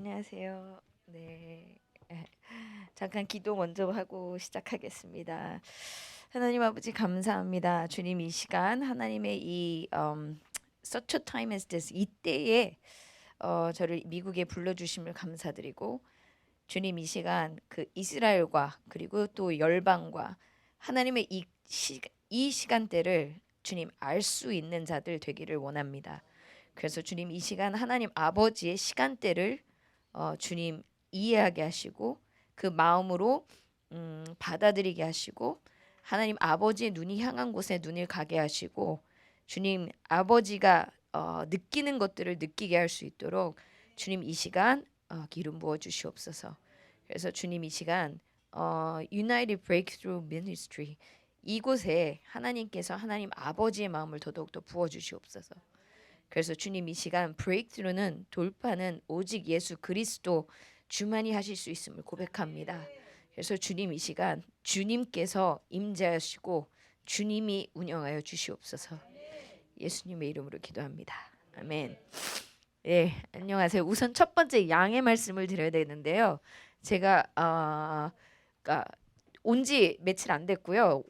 안녕하세요. 네. 잠깐 기도 먼저 하고 시작하겠습니다. 하나님 아버지 감사합니다. 주님 이 시간 하나님의 이 such a time as this 이때에 저를 미국에 불러주심을 감사드리고 주님 이 시간 그 이스라엘과 그리고 또 열방과 하나님의 이 시간대를 주님 알 수 있는 자들 되기를 원합니다. 그래서 주님 이 시간 하나님 아버지의 시간대를 주님 이해하게 하시고 그 마음으로 받아들이게 하시고 하나님 아버지의 눈이 향한 곳에 눈을 가게 하시고 주님 아버지가 느끼는 것들을 느끼게 할 수 있도록 주님 이 시간 기름 부어 주시옵소서. 그래서 주님 이 시간 United Breakthrough Ministry 이곳에 하나님께서 하나님 아버지의 마음을 더더욱더 부어 주시옵소서. 그래서 주님 이 시간 브레이크스루는 돌파는 오직 예수 그리스도 주만이 하실 수 있음을 고백합니다. 그래서 주님 이 시간 주님께서 임재하시고 주님이 운영하여 주시옵소서. 예수님의 이름으로 기도합니다. 아멘. 예, 안녕하세요. 우선 첫 번째 양의 말씀을 드려야 되는데요. 제가 그러니까 온지 며칠 안 됐고요.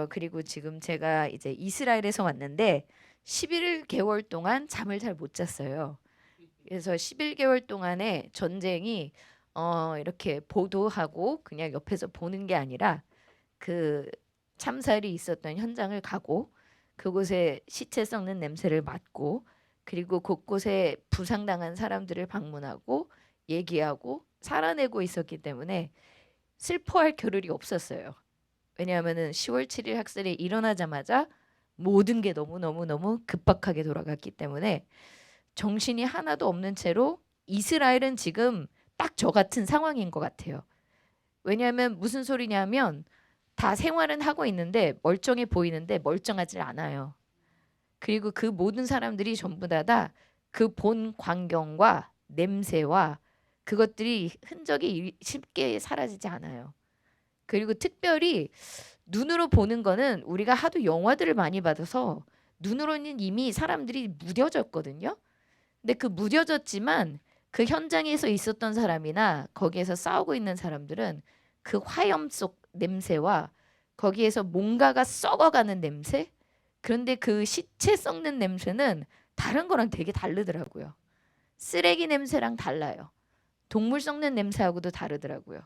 그리고 지금 제가 이제 이스라엘에서 왔는데 11개월 동안 잠을 잘 못 잤어요. 그래서 11개월 동안에 전쟁이 이렇게 보도하고 그냥 옆에서 보는 게 아니라 그 참살이 있었던 현장을 가고 그곳에 시체 썩는 냄새를 맡고 그리고 곳곳에 부상당한 사람들을 방문하고 얘기하고 살아내고 있었기 때문에 슬퍼할 겨를이 없었어요. 왜냐하면은 10월 7일 학살이 일어나자마자 모든 게 너무 급박하게 돌아갔기 때문에 정신이 하나도 없는 채로 이스라엘은 지금 딱 저 같은 상황인 것 같아요. 왜냐하면 무슨 소리냐면 다 생활은 하고 있는데 멀쩡해 보이는데 멀쩡하지 않아요. 그리고 그 모든 사람들이 전부 다 그 본 광경과 냄새와 그것들이 흔적이 쉽게 사라지지 않아요. 그리고 특별히 눈으로 보는 거는 우리가 하도 영화들을 많이 받아서 눈으로는 이미 사람들이 무뎌졌거든요. 근데 그 무뎌졌지만 그 현장에서 있었던 사람이나 거기에서 싸우고 있는 사람들은 그 화염 속 냄새와 거기에서 뭔가가 썩어가는 냄새? 그런데 그 시체 썩는 냄새는 다른 거랑 되게 다르더라고요. 쓰레기 냄새랑 달라요. 동물 썩는 냄새하고도 다르더라고요.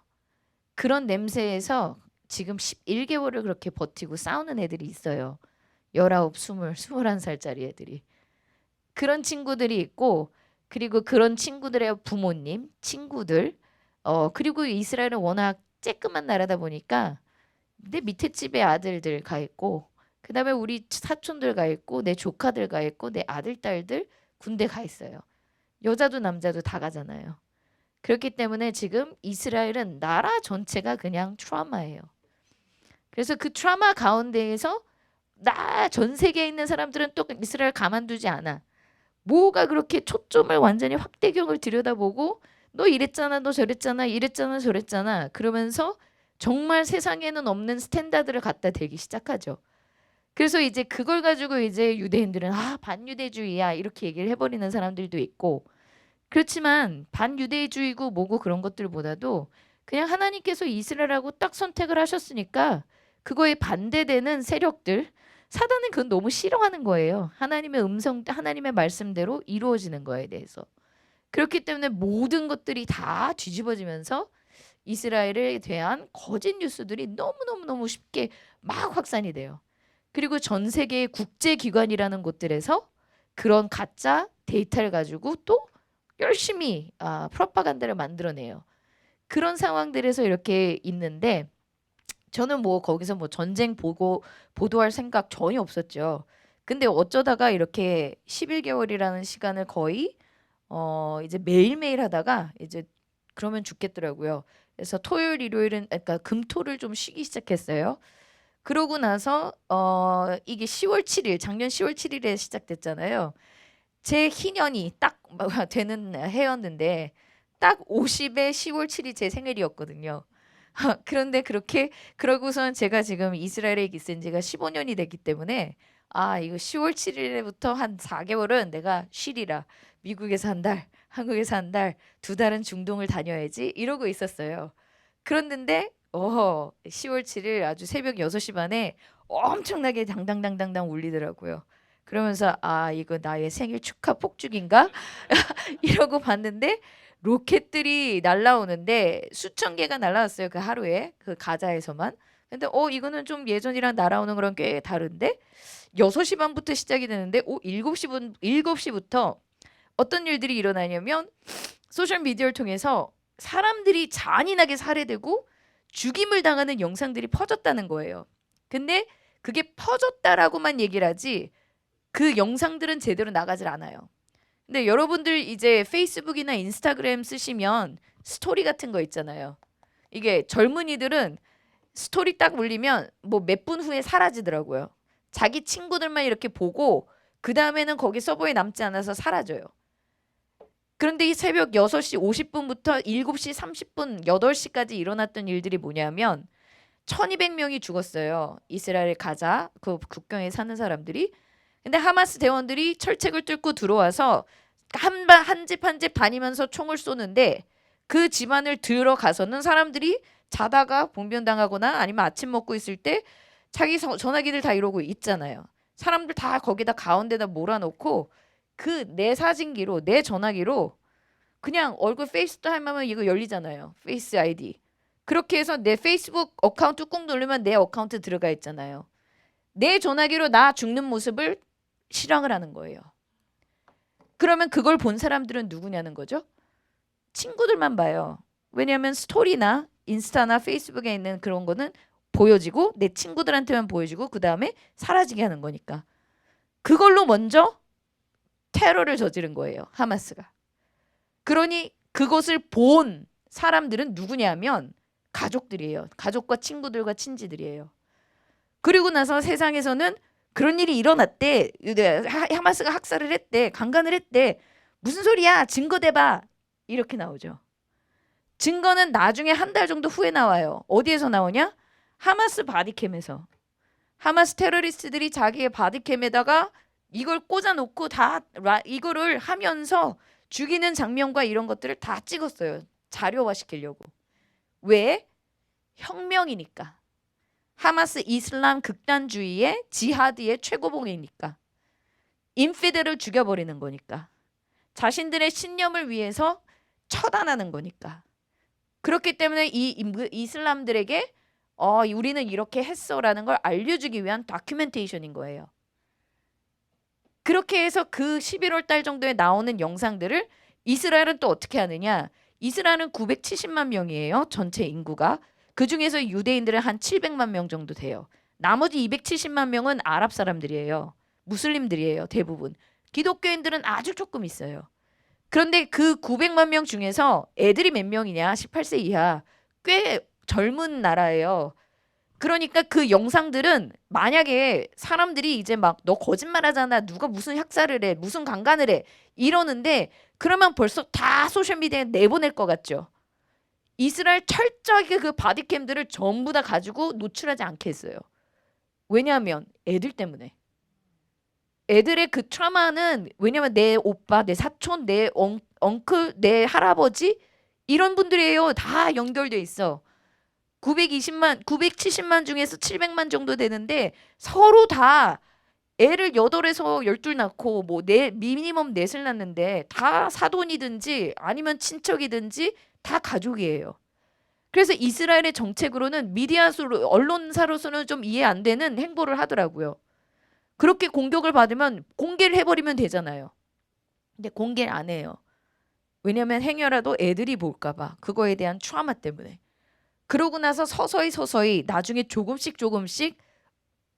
그런 냄새에서 지금 11개월을 그렇게 버티고 싸우는 애들이 있어요. 19, 20, 21살짜리 애들이. 그런 친구들이 있고 그리고 그런 친구들의 부모님, 친구들 그리고 이스라엘은 워낙 쬐끄만 나라다 보니까 내 밑에 집에 아들들 가 있고 그다음에 우리 사촌들 가 있고 내 조카들 가 있고 내 아들, 딸들 군대 가 있어요. 여자도 남자도 다 가잖아요. 그렇기 때문에 지금 이스라엘은 나라 전체가 그냥 트라우마예요. 그래서 그 트라우마 가운데에서 나 전 세계에 있는 사람들은 또 이스라엘 가만두지 않아. 뭐가 그렇게 초점을 완전히 확대경을 들여다보고 너 이랬잖아, 너 저랬잖아, 이랬잖아, 저랬잖아. 그러면서 정말 세상에는 없는 스탠다드를 갖다 대기 시작하죠. 그래서 이제 그걸 가지고 이제 유대인들은 반유대주의야 이렇게 얘기를 해버리는 사람들도 있고 그렇지만 반유대주의고 뭐고 그런 것들보다도 그냥 하나님께서 이스라엘하고 딱 선택을 하셨으니까 그거에 반대되는 세력들 사단은 그건 너무 싫어하는 거예요. 하나님의 음성, 하나님의 말씀대로 이루어지는 거에 대해서. 그렇기 때문에 모든 것들이 다 뒤집어지면서 이스라엘에 대한 거짓 뉴스들이 너무너무너무 쉽게 막 확산이 돼요. 그리고 전 세계의 국제기관이라는 곳들에서 그런 가짜 데이터를 가지고 또 열심히 프로파간다를 만들어내요. 그런 상황들에서 이렇게 있는데 저는 뭐 거기서 뭐 전쟁 보도할 생각 전혀 없었죠. 근데 어쩌다가 이렇게 11개월이라는 시간을 거의 이제 매일매일 하다가 이제 그러면 죽겠더라고요. 그래서 토요일 일요일은 그러니까 금토를 좀 쉬기 시작했어요. 그러고 나서 이게 10월 7일 작년 10월 7일에 시작됐잖아요. 제 희년이 딱 되는 해였는데 딱 50에 10월 7일 제 생일이었거든요. 그런데 그렇게 그러고선 제가 지금 이스라엘에 있은 지가 15년이 됐기 때문에 아, 이거 10월 7일부터 한 4개월은 내가 쉬리라. 미국에서 한 달, 한국에서 한 달, 2달은 중동을 다녀야지. 이러고 있었어요. 그랬는데 10월 7일 아주 새벽 6시 반에 엄청나게 당당당당당 울리더라고요. 그러면서 아, 이거 나의 생일 축하 폭죽인가? 이러고 봤는데 로켓들이 날라오는데 수천 개가 날라왔어요. 그 하루에 그 가자에서만. 근데 이거는 좀 예전이랑 날아오는 거랑 꽤 다른데 6시 반부터 시작이 되는데 7시부터 어떤 일들이 일어나냐면 소셜 미디어를 통해서 사람들이 잔인하게 살해되고 죽임을 당하는 영상들이 퍼졌다는 거예요. 근데 그게 퍼졌다라고만 얘기를 하지 그 영상들은 제대로 나가질 않아요. 근데 여러분들 이제 페이스북이나 인스타그램 쓰시면 스토리 같은 거 있잖아요. 이게 젊은이들은 스토리 딱 올리면 뭐 몇 분 후에 사라지더라고요. 자기 친구들만 이렇게 보고 그 다음에는 거기 서버에 남지 않아서 사라져요. 그런데 이 새벽 6시 50분부터 7시 30분, 8시까지 일어났던 일들이 뭐냐면 1200명이 죽었어요. 이스라엘 가자 그 국경에 사는 사람들이. 근데 하마스 대원들이 철책을 뚫고 들어와서 한 집 한 집 다니면서 총을 쏘는데 그 집안을 들어가서는 사람들이 자다가 봉변당하거나 아니면 아침 먹고 있을 때 자기 전화기들 다 이러고 있잖아요. 사람들 다 거기다 가운데다 몰아놓고 그 내 사진기로 내 전화기로 그냥 얼굴 페이스 타임하면 이거 열리잖아요. 페이스 아이디. 그렇게 해서 내 페이스북 어카운트 꾹 누르면 내 어카운트 들어가 있잖아요. 내 전화기로 나 죽는 모습을 실황을 하는 거예요. 그러면 그걸 본 사람들은 누구냐는 거죠? 친구들만 봐요. 왜냐하면 스토리나 인스타나 페이스북에 있는 그런 거는 보여지고 내 친구들한테만 보여지고 그 다음에 사라지게 하는 거니까. 그걸로 먼저 테러를 저지른 거예요. 하마스가. 그러니 그것을 본 사람들은 누구냐면 가족들이에요. 가족과 친구들과 친지들이에요. 그리고 나서 세상에서는 그런 일이 일어났대. 하마스가 학살을 했대. 강간을 했대. 무슨 소리야? 증거 대봐. 이렇게 나오죠. 증거는 나중에 한 달 정도 후에 나와요. 어디에서 나오냐? 하마스 바디캠에서. 하마스 테러리스트들이 자기의 바디캠에다가 이걸 꽂아놓고 다 이거를 하면서 죽이는 장면과 이런 것들을 다 찍었어요. 자료화시키려고. 왜? 혁명이니까. 하마스 이슬람 극단주의의 지하드의 최고봉이니까. 인피델을 죽여버리는 거니까. 자신들의 신념을 위해서 처단하는 거니까. 그렇기 때문에 이 이슬람들에게 우리는 이렇게 했어라는 걸 알려주기 위한 다큐멘테이션인 거예요. 그렇게 해서 그 11월 달 정도에 나오는 영상들을 이스라엘은 또 어떻게 하느냐. 이스라엘은 970만 명이에요. 전체 인구가. 그중에서 유대인들은 한 700만 명 정도 돼요. 나머지 270만 명은 아랍 사람들이에요. 무슬림들이에요. 대부분. 기독교인들은 아주 조금 있어요. 그런데 그 900만 명 중에서 애들이 몇 명이냐? 18세 이하. 꽤 젊은 나라예요. 그러니까 그 영상들은 만약에 사람들이 이제 막 너 거짓말하잖아. 누가 무슨 학살을 해. 무슨 강간을 해. 이러는데 그러면 벌써 다 소셜미디어에 내보낼 것 같죠. 이스라엘 철저하게 그 바디캠들을 전부 다 가지고 노출하지 않게 했어요. 왜냐하면 애들 때문에. 애들의 그 트라우마는 왜냐면 내 오빠, 내 사촌, 내 엉클, 내 할아버지 이런 분들이에요. 다 연결돼 있어. 970만 중에서 700만 정도 되는데 서로 다 애를 8에서 12 낳고 뭐 미니멈 넷을 낳는데 다 사돈이든지 아니면 친척이든지 다 가족이에요. 그래서 이스라엘의 정책으로는 미디어로 언론사로서는 좀 이해 안 되는 행보를 하더라고요. 그렇게 공격을 받으면 공개를 해버리면 되잖아요. 근데 공개를 안 해요. 왜냐면 행여라도 애들이 볼까 봐. 그거에 대한 트라우마 때문에. 그러고 나서 서서히 나중에 조금씩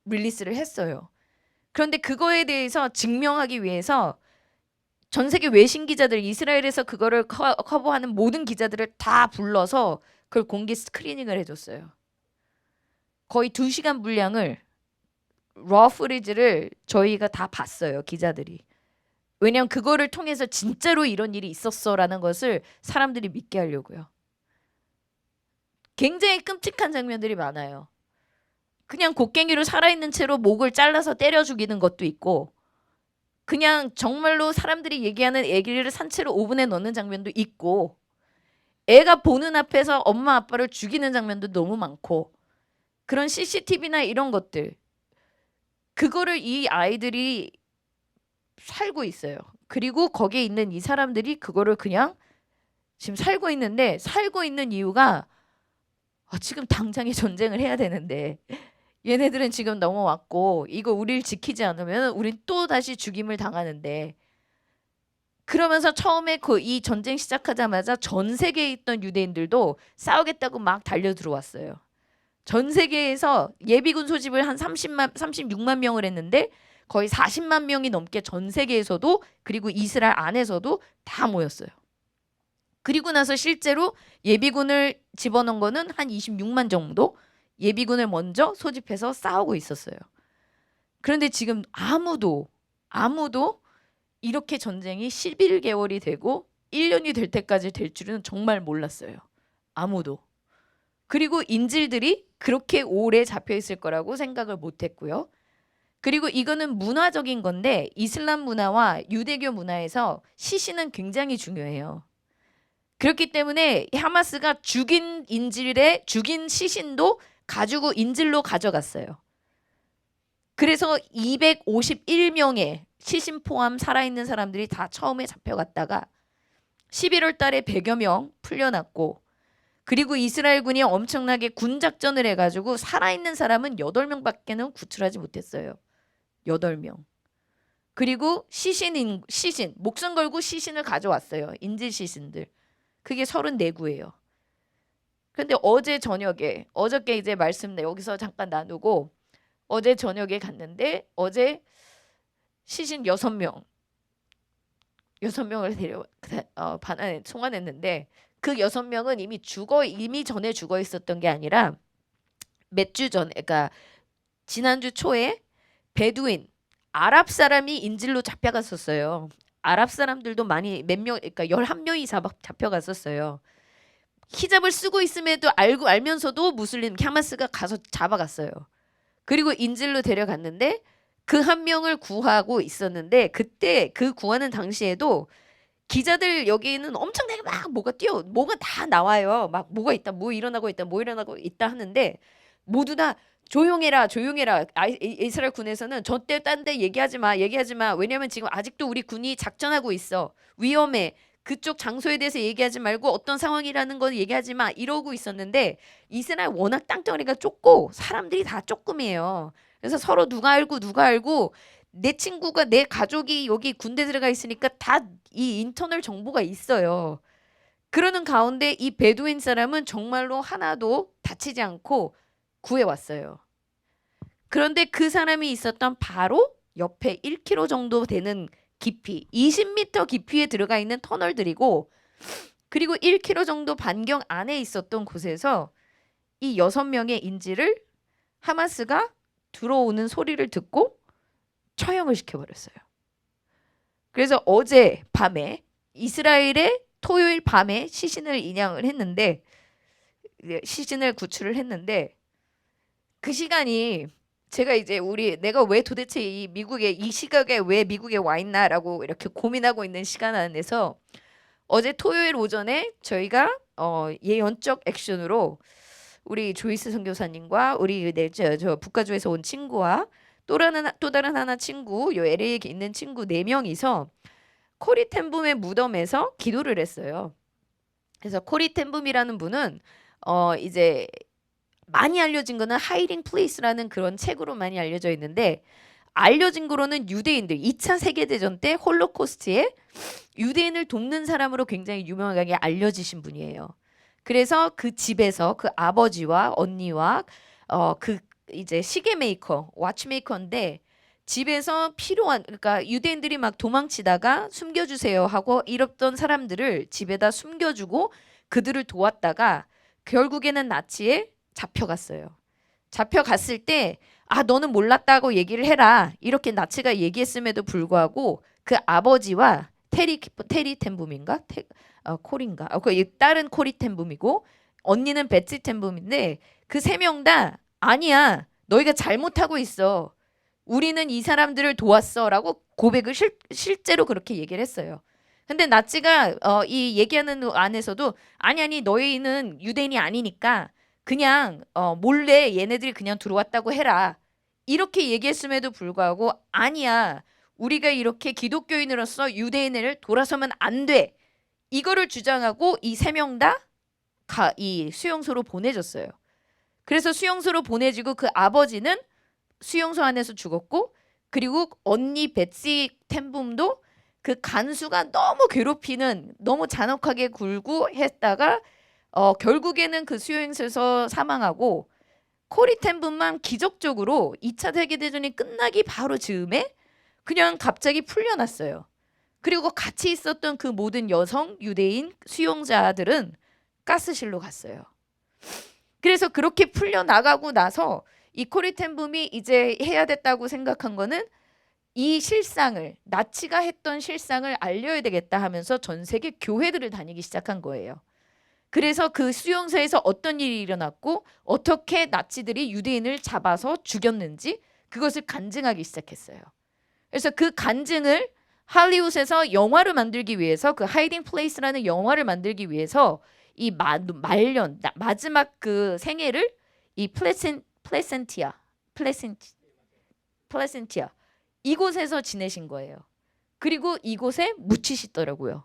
릴리스를 했어요. 그런데 그거에 대해서 증명하기 위해서 전 세계 외신 기자들 이스라엘에서 그거를 커버하는 모든 기자들을 다 불러서 그걸 공개 스크리닝을 해줬어요. 거의 2시간 분량을 러 프리즈를 저희가 다 봤어요. 기자들이. 왜냐면 그거를 통해서 진짜로 이런 일이 있었어라는 것을 사람들이 믿게 하려고요. 굉장히 끔찍한 장면들이 많아요. 그냥 곡괭이로 살아있는 채로 목을 잘라서 때려 죽이는 것도 있고, 그냥 정말로 사람들이 얘기하는 애기를 산채로 오븐에 넣는 장면도 있고, 애가 보는 앞에서 엄마 아빠를 죽이는 장면도 너무 많고, 그런 CCTV나 이런 것들, 그거를 이 아이들이 살고 있어요. 그리고 거기에 있는 이 사람들이 그거를 그냥 지금 살고 있는데, 살고 있는 이유가 지금 당장에 전쟁을 해야 되는데 얘네들은 지금 넘어왔고 이거 우리를 지키지 않으면 우린 또 다시 죽임을 당하는데, 그러면서 처음에 그 이 전쟁 시작하자마자 전 세계에 있던 유대인들도 싸우겠다고 막 달려 들어왔어요. 전 세계에서 예비군 소집을 한 36만 명을 했는데 거의 40만 명이 넘게 전 세계에서도, 그리고 이스라엘 안에서도 다 모였어요. 그리고 나서 실제로 예비군을 집어넣은 거는 한 26만 정도 예비군을 먼저 소집해서 싸우고 있었어요. 그런데 지금 아무도 이렇게 전쟁이 11개월이 되고 1년이 될 때까지 될 줄은 정말 몰랐어요. 아무도. 그리고 인질들이 그렇게 오래 잡혀 있을 거라고 생각을 못 했고요. 그리고 이거는 문화적인 건데 이슬람 문화와 유대교 문화에서 시신은 굉장히 중요해요. 그렇기 때문에 하마스가 죽인 시신도 가지고 인질로 가져갔어요. 그래서 251명의 시신 포함 살아있는 사람들이 다 처음에 잡혀갔다가 11월 달에 100여 명 풀려났고, 그리고 이스라엘군이 엄청나게 군작전을 해가지고 살아있는 사람은 8명밖에는 구출하지 못했어요. 8명. 그리고 시신 목숨 걸고 시신을 가져왔어요. 인질 시신들. 그게 34구예요. 근데 어저께 이제 말씀 여기서 잠깐 나누고, 어제 저녁에 갔는데 어제 시신 6명을 송환했는데, 그 6명은 이미 전에 죽어 있었던 게 아니라 몇 주 전, 그러니까 지난주 초에 베두인 아랍 사람이 인질로 잡혀갔었어요. 아랍 사람들도 많이 그러니까 11명이 잡혀갔었어요. 히잡을 쓰고 있음에도 알면서도 무슬림 하마스가 가서 잡아갔어요. 그리고 인질로 데려갔는데 그 한 명을 구하고 있었는데, 그때 그 구하는 당시에도 기자들 여기는 엄청나게 막 뭐가 다 나와요. 막 뭐가 있다, 뭐 일어나고 있다 하는데 모두 다 조용해라. 이스라엘 군에서는 저때 딴 데 얘기하지 마. 왜냐면 지금 아직도 우리 군이 작전하고 있어. 위험해. 그쪽 장소에 대해서 얘기하지 말고 어떤 상황이라는 건 얘기하지 마. 이러고 있었는데 이스라엘 워낙 땅덩어리가 좁고 사람들이 다 조금이에요. 그래서 서로 누가 알고 내 친구가, 내 가족이 여기 군대 들어가 있으니까 다 이 인터널 정보가 있어요. 그러는 가운데 이 베두인 사람은 정말로 하나도 다치지 않고 구해왔어요. 그런데 그 사람이 있었던 바로 옆에 1km 정도 되는 깊이, 20m 깊이에 들어가 있는 터널들이고, 그리고 1km 정도 반경 안에 있었던 곳에서 이 6명의 인질을 하마스가 들어오는 소리를 듣고 처형을 시켜버렸어요. 그래서 어제 밤에 이스라엘의 토요일 밤에 시신을 구출을 했는데, 그 시간이 제가 이제 내가 왜 도대체 이 시각에 왜 미국에 와 있나라고 이렇게 고민하고 있는 시간 안에서 어제 토요일 오전에 저희가 예언적 액션으로 우리 조이스 선교사님과 우리 저 북가주에서 온 친구와 또 다른 하나 친구, 요 LA에 있는 친구 4명이서 코리 텐붐의 무덤에서 기도를 했어요. 그래서 코리 텐붐이라는 분은 이제 많이 알려진 거는 하이딩 플레이스라는 그런 책으로 많이 알려져 있는데, 알려진 거로는 유대인들 2차 세계대전 때 홀로코스트에 유대인을 돕는 사람으로 굉장히 유명하게 알려지신 분이에요. 그래서 그 집에서 그 아버지와 언니와 그 이제 시계 메이커, 와치메이커인데 집에서 그러니까 유대인들이 막 도망치다가 숨겨주세요 하고 이랬던 사람들을 집에다 숨겨주고 그들을 도왔다가 결국에는 나치에 잡혀갔어요. 잡혀갔을 때 너는 몰랐다고 얘기를 해라, 이렇게 나치가 얘기했음에도 불구하고 그 아버지와 테리 텐붐인가? 콜인가? 그 딸은 코리 텐붐이고 언니는 베츠 텐붐인데 그 3명 다 아니야, 너희가 잘못하고 있어. 우리는 이 사람들을 도왔어 라고 고백을 실제로 그렇게 얘기를 했어요. 근데 나치가 이 얘기하는 안에서도 아니 너희는 유대인이 아니니까 그냥 몰래 얘네들이 그냥 들어왔다고 해라. 이렇게 얘기했음에도 불구하고 아니야. 우리가 이렇게 기독교인으로서 유대인을 돌아서면 안 돼. 이거를 주장하고 이 세 명 다 이 수용소로 보내졌어요. 그래서 수용소로 보내지고 그 아버지는 수용소 안에서 죽었고 그리고 언니 베시 텐붐도 그 간수가 너무 괴롭히는 너무 잔혹하게 굴고 했다가 결국에는 그 수용소에서 사망하고 코리 텐붐만 기적적으로 2차 세계대전이 끝나기 바로 즈음에 그냥 갑자기 풀려났어요. 그리고 같이 있었던 그 모든 여성 유대인 수용자들은 가스실로 갔어요. 그래서 그렇게 풀려나가고 나서 이 코리 텐붐이 이제 해야 됐다고 생각한 거는 이 실상을 나치가 했던 실상을 알려야 되겠다 하면서 전 세계 교회들을 다니기 시작한 거예요. 그래서 그 수용소에서 어떤 일이 일어났고 어떻게 나치들이 유대인을 잡아서 죽였는지 그것을 간증하기 시작했어요. 그래서 그 간증을 할리우드에서 영화를 만들기 위해서 그 하이딩 플레이스라는 영화를 만들기 위해서 이 말년 마지막 그 생애를 이 플레센티아 이곳에서 지내신 거예요. 그리고 이곳에 묻히시더라고요.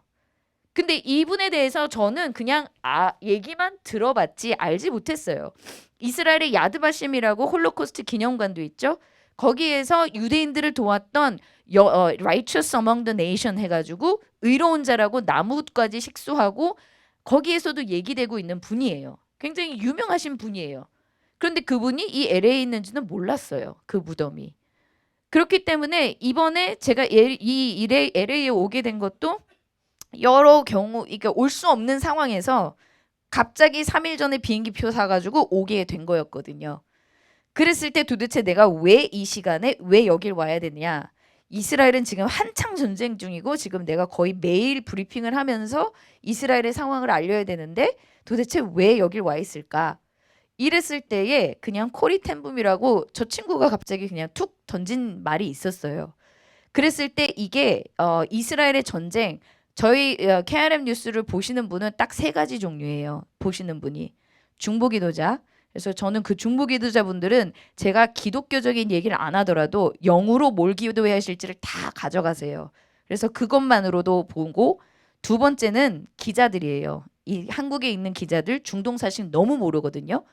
근데 이분에 대해서 저는 그냥 얘기만 들어봤지 알지 못했어요. 이스라엘의 야드바심이라고 홀로코스트 기념관도 있죠. 거기에서 유대인들을 도왔던 Righteous Among the Nation 해가지고 의로운 자라고 나무까지 식수하고 거기에서도 얘기되고 있는 분이에요. 굉장히 유명하신 분이에요. 그런데 그분이 이 LA에 있는지는 몰랐어요. 그 무덤이. 그렇기 때문에 이번에 제가 이 LA에 오게 된 것도 여러 경우 이게 올 수 없는 상황에서 갑자기 3일 전에 비행기표 사가지고 오게 된 거였거든요. 그랬을 때 도대체 내가 왜 이 시간에 왜 여길 와야 되느냐. 이스라엘은 지금 한창 전쟁 중이고 지금 내가 거의 매일 브리핑을 하면서 이스라엘의 상황을 알려야 되는데 도대체 왜 여길 와 있을까. 이랬을 때에 그냥 코리 텐붐이라고 저 친구가 갑자기 그냥 툭 던진 말이 있었어요. 그랬을 때 이게 이스라엘의 전쟁 저희 KRM 뉴스를 보시는 분은 딱 세 가지 종류예요. 보시는 분이 중보기도자. 그래서 저는 그 중보기도자분들은 제가 기독교적인 얘기를 안 하더라도 영으로 뭘 기도해야 하실지를 다 가져가세요. 그래서 그것만으로도 보고 두 번째는 기자들이에요. 이 한국에 있는 기자들 중동 사실 너무 모르거든요.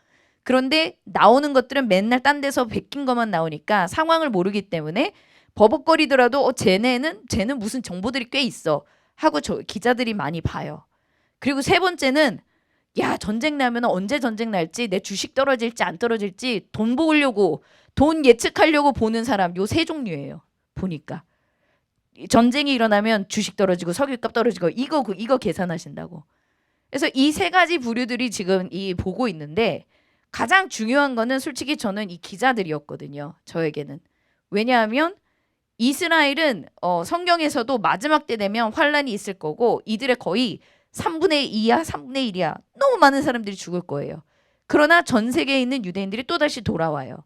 그런데 나오는 것들은 맨날 딴 데서 베낀 것만 나오니까 상황을 모르기 때문에 버벅거리더라도 쟤는 무슨 정보들이 꽤 있어 하고 기자들이 많이 봐요. 그리고 세 번째는 야 전쟁 나면 언제 전쟁 날지 내 주식 떨어질지 안 떨어질지 돈 모으려고 돈 예측하려고 보는 사람 요 세 종류예요. 보니까 전쟁이 일어나면 주식 떨어지고 석유값 떨어지고 이거 계산하신다고. 그래서 이 세 가지 부류들이 지금 보고 있는데 가장 중요한 거는 솔직히 저는 이 기자들이었거든요. 저에게는. 왜냐하면 이스라엘은 성경에서도 마지막 때 되면 환란이 있을 거고 이들의 거의 3분의 2야 3분의 1이야. 너무 많은 사람들이 죽을 거예요. 그러나 전 세계에 있는 유대인들이 또다시 돌아와요.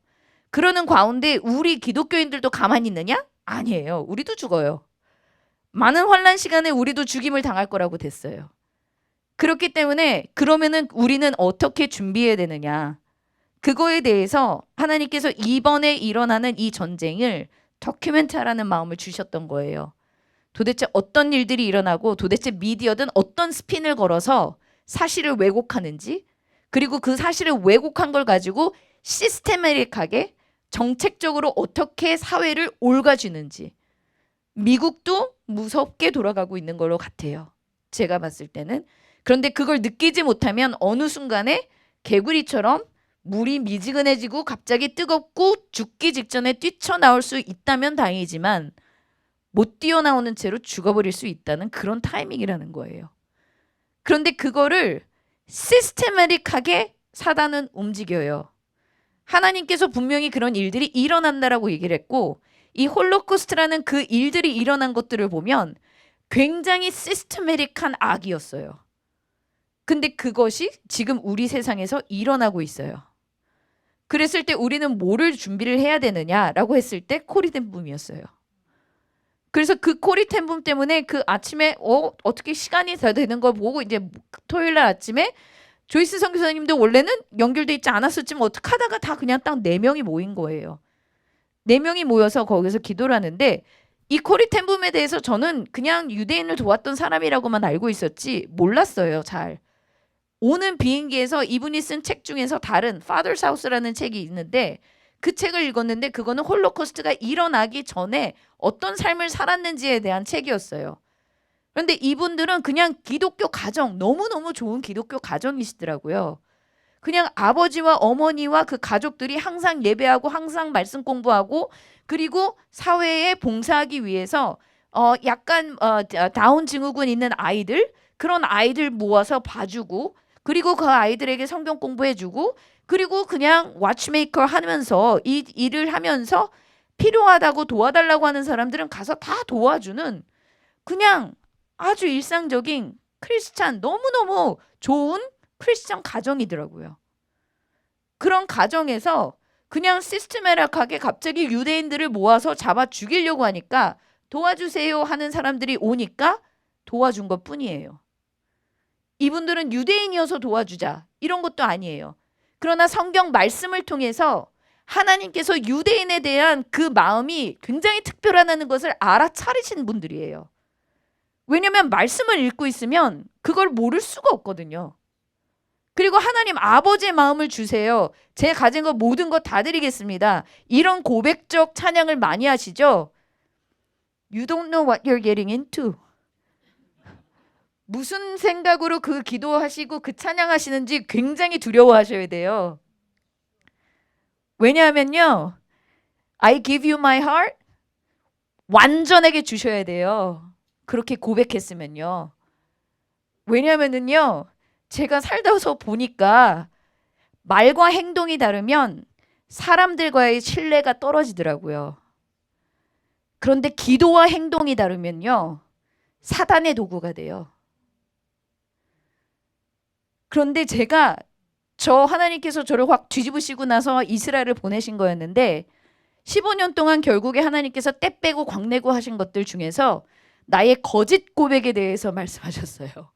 그러는 가운데 우리 기독교인들도 가만히 있느냐? 아니에요. 우리도 죽어요. 많은 환란 시간에 우리도 죽임을 당할 거라고 됐어요. 그렇기 때문에 그러면은 우리는 어떻게 준비해야 되느냐? 그거에 대해서 하나님께서 이번에 일어나는 이 전쟁을 다큐멘터라는 마음을 주셨던 거예요. 도대체 어떤 일들이 일어나고 도대체 미디어든 어떤 스핀을 걸어서 사실을 왜곡하는지 그리고 그 사실을 왜곡한 걸 가지고 시스테매틱하게 정책적으로 어떻게 사회를 옮겨주는지 미국도 무섭게 돌아가고 있는 걸로 같아요. 제가 봤을 때는. 그런데 그걸 느끼지 못하면 어느 순간에 개구리처럼 물이 미지근해지고 갑자기 뜨겁고 죽기 직전에 뛰쳐나올 수 있다면 다행이지만 못 뛰어나오는 채로 죽어버릴 수 있다는 그런 타이밍이라는 거예요. 그런데 그거를 시스테매틱하게 사단은 움직여요. 하나님께서 분명히 그런 일들이 일어난다라고 얘기를 했고 이 홀로코스트라는 그 일들이 일어난 것들을 보면 굉장히 시스테매틱한 악이었어요. 근데 그것이 지금 우리 세상에서 일어나고 있어요. 그랬을 때 우리는 뭐를 준비를 해야 되느냐라고 했을 때 코리템붐이었어요. 그래서 그 코리템붐 때문에 그 아침에 어떻게 시간이 다 되는 걸 보고 이제 토요일 날 아침에 조이스 선교사님도 원래는 연결돼 있지 않았었지만 어떻게 하다가 다 그냥 딱 4명이 모인 거예요. 4명이 모여서 거기서 기도를 하는데 이 코리템붐에 대해서 저는 그냥 유대인을 도왔던 사람이라고만 알고 있었지 몰랐어요. 잘. 오는 비행기에서 이분이 쓴 책 중에서 다른 Father's House라는 책이 있는데 그 책을 읽었는데 그거는 홀로코스트가 일어나기 전에 어떤 삶을 살았는지에 대한 책이었어요. 그런데 이분들은 그냥 기독교 가정, 너무너무 좋은 기독교 가정이시더라고요. 그냥 아버지와 어머니와 그 가족들이 항상 예배하고 항상 말씀 공부하고 그리고 사회에 봉사하기 위해서 약간 다운 증후군 있는 아이들 그런 아이들 모아서 봐주고 그리고 그 아이들에게 성경 공부해주고 그리고 그냥 와치메이커 하면서 이 일을 하면서 필요하다고 도와달라고 하는 사람들은 가서 다 도와주는 그냥 아주 일상적인 크리스찬 너무너무 좋은 크리스찬 가정이더라고요. 그런 가정에서 그냥 시스테메락하게 갑자기 유대인들을 모아서 잡아 죽이려고 하니까 도와주세요 하는 사람들이 오니까 도와준 것 뿐이에요. 이분들은 유대인이어서 도와주자 이런 것도 아니에요. 그러나 성경 말씀을 통해서 하나님께서 유대인에 대한 그 마음이 굉장히 특별하다는 것을 알아차리신 분들이에요. 왜냐하면 말씀을 읽고 있으면 그걸 모를 수가 없거든요. 그리고 하나님 아버지의 마음을 주세요. 제 가진 것 모든 것 다 드리겠습니다. 이런 고백적 찬양을 많이 하시죠. You don't know what you're getting into. 무슨 생각으로 그 기도하시고 그 찬양하시는지 굉장히 두려워하셔야 돼요. 왜냐하면요. I give you my heart. 완전하게 주셔야 돼요. 그렇게 고백했으면요. 왜냐하면요. 제가 살다서 보니까 말과 행동이 다르면 사람들과의 신뢰가 떨어지더라고요. 그런데 기도와 행동이 다르면요. 사단의 도구가 돼요. 그런데 제가 하나님께서 저를 확 뒤집으시고 나서 이스라엘을 보내신 거였는데 15년 동안 결국에 하나님께서 때 빼고 광내고 하신 것들 중에서 나의 거짓 고백에 대해서 말씀하셨어요.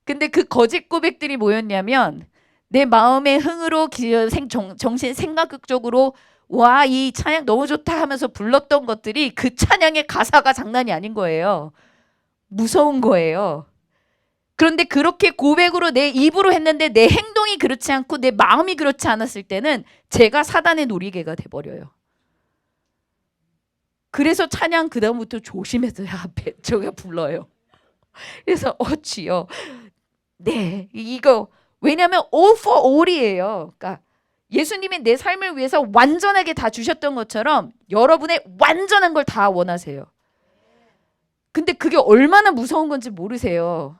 근데 그 거짓 고백들이 뭐였냐면 내 마음의 흥으로 정신 생각적으로 와, 이 찬양 너무 좋다 하면서 불렀던 것들이 그 찬양의 가사가 장난이 아닌 거예요. 무서운 거예요. 그런데 그렇게 고백으로 내 입으로 했는데 내 행동이 그렇지 않고 내 마음이 그렇지 않았을 때는 제가 사단의 놀이개가 돼버려요. 그래서 찬양 그다음부터 조심해서 앞에 저가 불러요. 그래서 주여 네 이거 왜냐하면 all for all이에요. 그러니까 예수님이 내 삶을 위해서 완전하게 다 주셨던 것처럼 여러분의 완전한 걸 다 원하세요. 근데 그게 얼마나 무서운 건지 모르세요.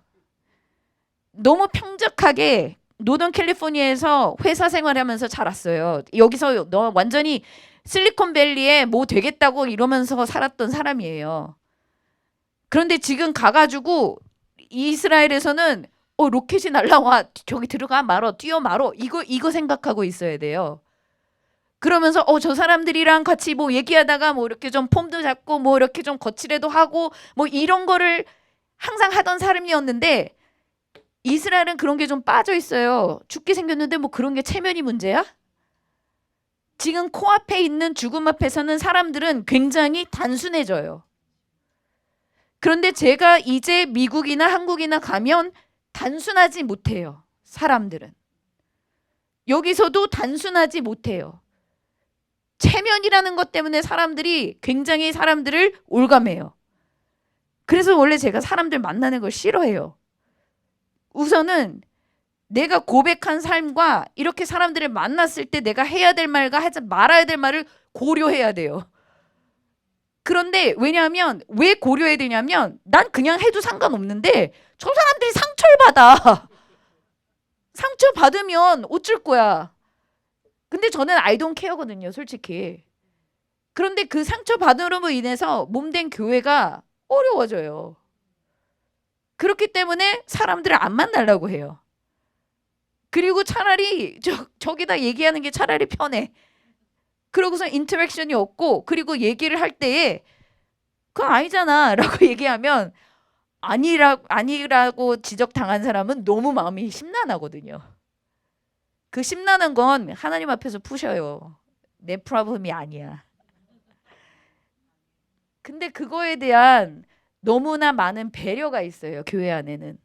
너무 평적하게 노던 캘리포니아에서 회사 생활하면서 자랐어요. 여기서 너 완전히 실리콘밸리에 뭐 되겠다고 이러면서 살았던 사람이에요. 그런데 지금 가가지고 이스라엘에서는 로켓이 날라와 저기 들어가 말어 뛰어 말어 이거 생각하고 있어야 돼요. 그러면서 저 사람들이랑 같이 뭐 얘기하다가 뭐 이렇게 좀 폼도 잡고 뭐 이렇게 좀 거칠애도 하고 뭐 이런 거를 항상 하던 사람이었는데 이스라엘은 그런 게 좀 빠져 있어요. 죽게 생겼는데 뭐 그런 게 체면이 문제야? 지금 코앞에 있는 죽음 앞에서는 사람들은 굉장히 단순해져요. 그런데 제가 이제 미국이나 한국이나 가면 단순하지 못해요. 사람들은. 여기서도 단순하지 못해요. 체면이라는 것 때문에 사람들이 굉장히 사람들을 올감해요. 그래서 원래 제가 사람들 만나는 걸 싫어해요. 우선은 내가 고백한 삶과 이렇게 사람들을 만났을 때 내가 해야 될 말과 하지 말아야 될 말을 고려해야 돼요. 그런데 왜냐하면 왜 고려해야 되냐면 난 그냥 해도 상관없는데 저 사람들이 상처를 받아. 상처 받으면 어쩔 거야. 근데 저는 I don't care거든요, 솔직히. 그런데 그 상처 받음으로 인해서 몸된 교회가 어려워져요. 그렇기 때문에 사람들을 안 만나려고 해요. 그리고 차라리 저기다 얘기하는 게 차라리 편해. 그러고서 인터랙션이 없고, 그리고 얘기를 할 때에 그건 아니잖아 라고 얘기하면 아니라고 지적당한 사람은 너무 마음이 심란하거든요. 그 심란한 건 하나님 앞에서 푸셔요. 내 프로블럼이 아니야. 근데 그거에 대한 너무나 많은 배려가 있어요. 교회 안에는.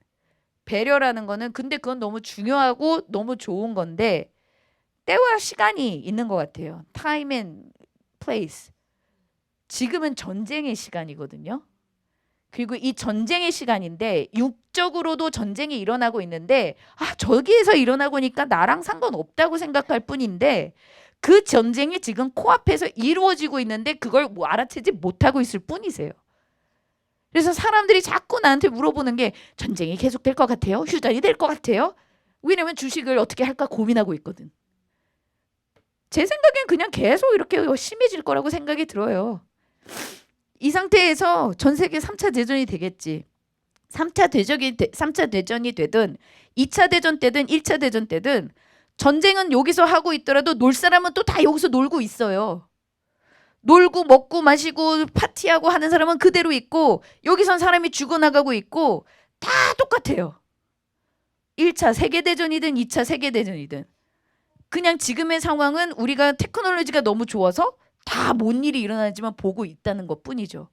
배려라는 거는, 근데 그건 너무 중요하고 너무 좋은 건데 때와 시간이 있는 것 같아요. Time and place. 지금은 전쟁의 시간이거든요. 그리고 이 전쟁의 시간인데 육적으로도 전쟁이 일어나고 있는데 저기에서 일어나고 니까 나랑 상관없다고 생각할 뿐인데 그 전쟁이 지금 코앞에서 이루어지고 있는데 그걸 뭐 알아채지 못하고 있을 뿐이세요. 그래서 사람들이 자꾸 나한테 물어보는 게 전쟁이 계속될 것 같아요? 휴전이 될 것 같아요? 왜냐면 주식을 어떻게 할까 고민하고 있거든. 제 생각엔 그냥 계속 이렇게 심해질 거라고 생각이 들어요. 이 상태에서 전 세계 3차 대전이 되겠지. 3차 대전이 되든 2차 대전 때든 1차 대전 때든 전쟁은 여기서 하고 있더라도 놀 사람은 또 다 여기서 놀고 있어요. 놀고 먹고 마시고 파티하고 하는 사람은 그대로 있고 여기선 사람이 죽어나가고 있고 다 똑같아요. 1차 세계대전이든 2차 세계대전이든 그냥 지금의 상황은 우리가 테크놀로지가 너무 좋아서 다 뭔 일이 일어나지만 보고 있다는 것뿐이죠.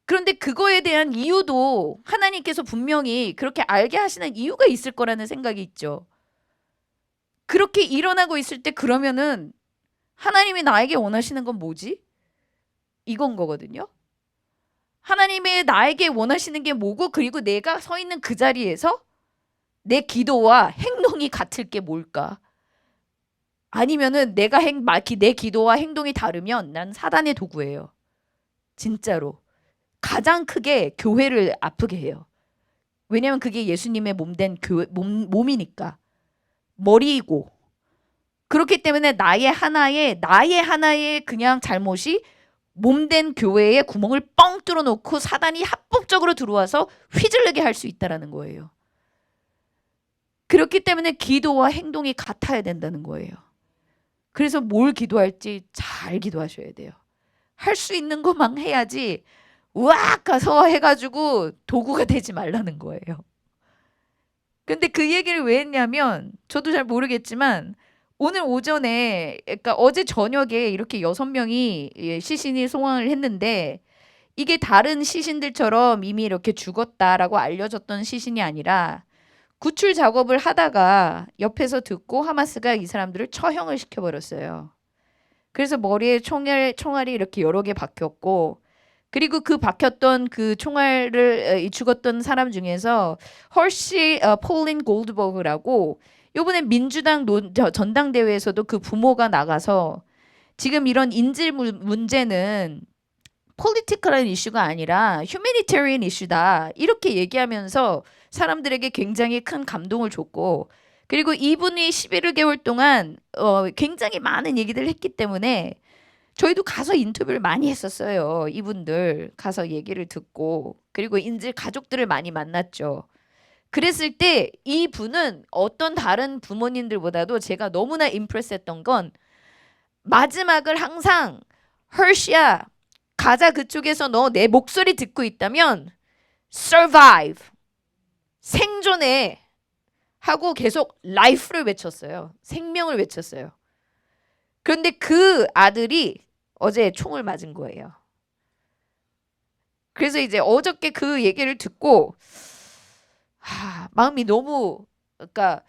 그런데 그거에 대한 이유도 하나님께서 분명히 그렇게 알게 하시는 이유가 있을 거라는 생각이 있죠. 그렇게 일어나고 있을 때 그러면은 하나님이 나에게 원하시는 건 뭐지? 이건 거거든요. 하나님의 나에게 원하시는 게 뭐고 그리고 내가 서 있는 그 자리에서 내 기도와 행동이 같을 게 뭘까? 아니면은 내 기도와 행동이 다르면 난 사단의 도구예요. 진짜로. 가장 크게 교회를 아프게 해요. 왜냐면 그게 예수님의 몸된 몸이니까. 머리이고. 그렇기 때문에 나의 하나의 그냥 잘못이 몸된 교회에 구멍을 뻥 뚫어놓고 사단이 합법적으로 들어와서 휘둘르게 할 수 있다는 거예요. 그렇기 때문에 기도와 행동이 같아야 된다는 거예요. 그래서 뭘 기도할지 잘 기도하셔야 돼요. 할 수 있는 것만 해야지 우악 가서 해가지고 도구가 되지 말라는 거예요. 근데 그 얘기를 왜 했냐면 저도 잘 모르겠지만 오늘 오전에 그러니까 어제 저녁에 이렇게 6명이 시신이 소환을 했는데 이게 다른 시신들처럼 이미 이렇게 죽었다라고 알려졌던 시신이 아니라 구출 작업을 하다가 옆에서 듣고 하마스가 이 사람들을 처형을 시켜버렸어요. 그래서 머리에 총알이 이렇게 여러 개 박혔고 그리고 그 박혔던 그 총알을 죽었던 사람 중에서 헐시 폴린 골드버그라고 요번에 민주당 전당대회에서도 그 부모가 나가서 지금 이런 인질 문제는 폴리티컬한 이슈가 아니라 휴머니테리언 이슈다 이렇게 얘기하면서 사람들에게 굉장히 큰 감동을 줬고 그리고 이분이 11개월 동안 굉장히 많은 얘기들을 했기 때문에 저희도 가서 인터뷰를 많이 했었어요. 이분들 가서 얘기를 듣고 그리고 인질 가족들을 많이 만났죠. 그랬을 때 이분은 어떤 다른 부모님들보다도 제가 너무나 임프레스했던 건 마지막을 항상 헐시야 가자 그쪽에서 너 내 목소리 듣고 있다면 survive 생존해 하고 계속 life를 외쳤어요. 생명을 외쳤어요. 그런데 그 아들이 어제 총을 맞은 거예요. 그래서 이제 어저께 그 얘기를 듣고 마음이 너무 그러니까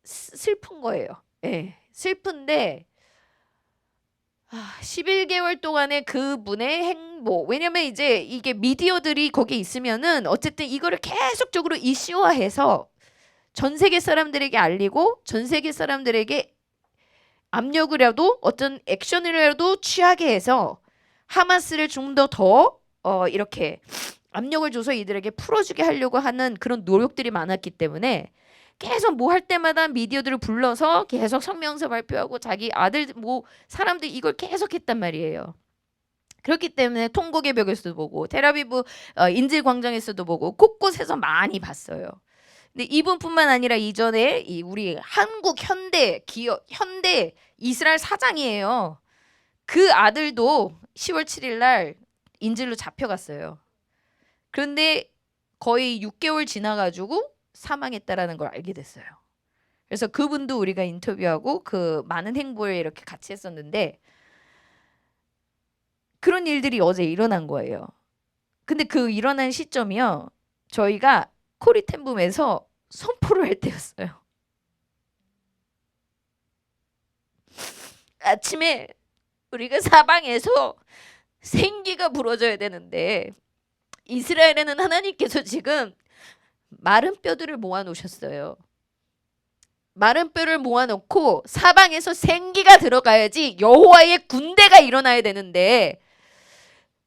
슬픈 거예요. 예. 슬픈데 11개월 동안의 그분의 행복. 왜냐면 이제 이게 미디어들이 거기 있으면은 어쨌든 이거를 계속적으로 이슈화해서 전 세계 사람들에게 알리고 전 세계 사람들에게 압력이라도 어떤 액션이라도 취하게 해서 하마스를 좀 더 이렇게 압력을 줘서 이들에게 풀어주게 하려고 하는 그런 노력들이 많았기 때문에 계속 뭐 할 때마다 미디어들을 불러서 계속 성명서 발표하고 자기 아들 뭐 사람들 이걸 계속 했단 말이에요. 그렇기 때문에 통곡의 벽에서도 보고 테라비브 인질광장에서도 보고 곳곳에서 많이 봤어요. 근데 이분뿐만 아니라 이전에 우리 한국 현대 기업 현대 이스라엘 사장이에요. 그 아들도 10월 7일 날 인질로 잡혀갔어요. 그런데 거의 6개월 지나가지고 사망했다라는 걸 알게 됐어요. 그래서 그분도 우리가 인터뷰하고 그 많은 행보에 이렇게 같이 했었는데 그런 일들이 어제 일어난 거예요. 근데 그 일어난 시점이요. 저희가 코리템붐에서 선포를 할 때였어요. 아침에 우리가 사방에서 생기가 부러져야 되는데 이스라엘에는 하나님께서 지금 마른 뼈들을 모아 놓으셨어요. 마른 뼈를 모아놓고 사방에서 생기가 들어가야지 여호와의 군대가 일어나야 되는데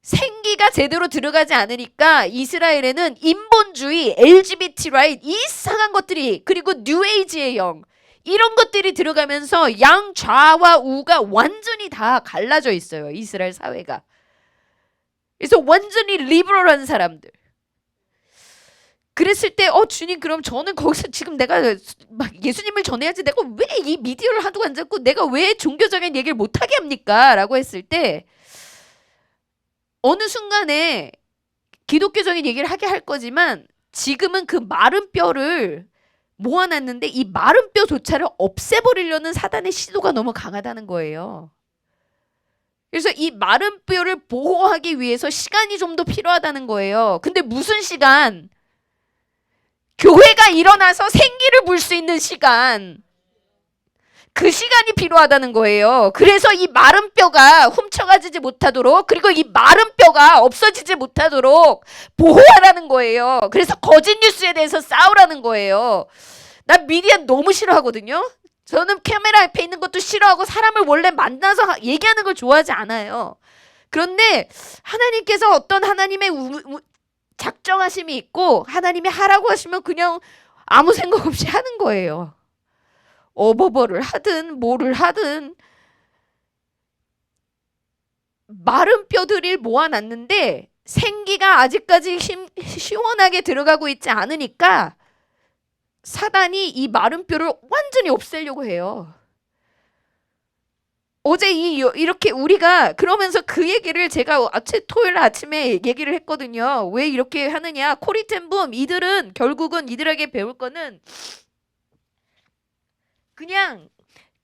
생기가 제대로 들어가지 않으니까 이스라엘에는 인본주의, LGBT 라이트 이상한 것들이 그리고 뉴에이지의 영 이런 것들이 들어가면서 양좌와 우가 완전히 다 갈라져 있어요. 이스라엘 사회가. 그래서 완전히 리버럴한 사람들. 그랬을 때 주님 그럼 저는 거기서 지금 내가 막 예수님을 전해야지 내가 왜 이 미디어를 하도 앉았고 내가 왜 종교적인 얘기를 못하게 합니까? 라고 했을 때 어느 순간에 기독교적인 얘기를 하게 할 거지만 지금은 그 마른 뼈를 모아놨는데 이 마른 뼈조차를 없애버리려는 사단의 시도가 너무 강하다는 거예요. 그래서 이 마른 뼈를 보호하기 위해서 시간이 좀 더 필요하다는 거예요. 근데 무슨 시간? 교회가 일어나서 생기를 불 수 있는 시간. 그 시간이 필요하다는 거예요. 그래서 이 마른 뼈가 훔쳐가지지 못하도록 그리고 이 마른 뼈가 없어지지 못하도록 보호하라는 거예요. 그래서 거짓 뉴스에 대해서 싸우라는 거예요. 난 미디어 너무 싫어하거든요. 저는 카메라 앞에 있는 것도 싫어하고 사람을 원래 만나서 얘기하는 걸 좋아하지 않아요. 그런데 하나님께서 어떤 하나님의 작정하심이 있고 하나님이 하라고 하시면 그냥 아무 생각 없이 하는 거예요. 어버버를 하든 뭐를 하든 마른 뼈들을 모아놨는데 생기가 아직까지 시원하게 들어가고 있지 않으니까 사단이 이 마른 뼈를 완전히 없애려고 해요. 어제 이렇게 우리가 그러면서 그 얘기를 제가 토요일 아침에 얘기를 했거든요. 왜 이렇게 하느냐. 코리텐붐 이들은 결국은 이들에게 배울 거는 그냥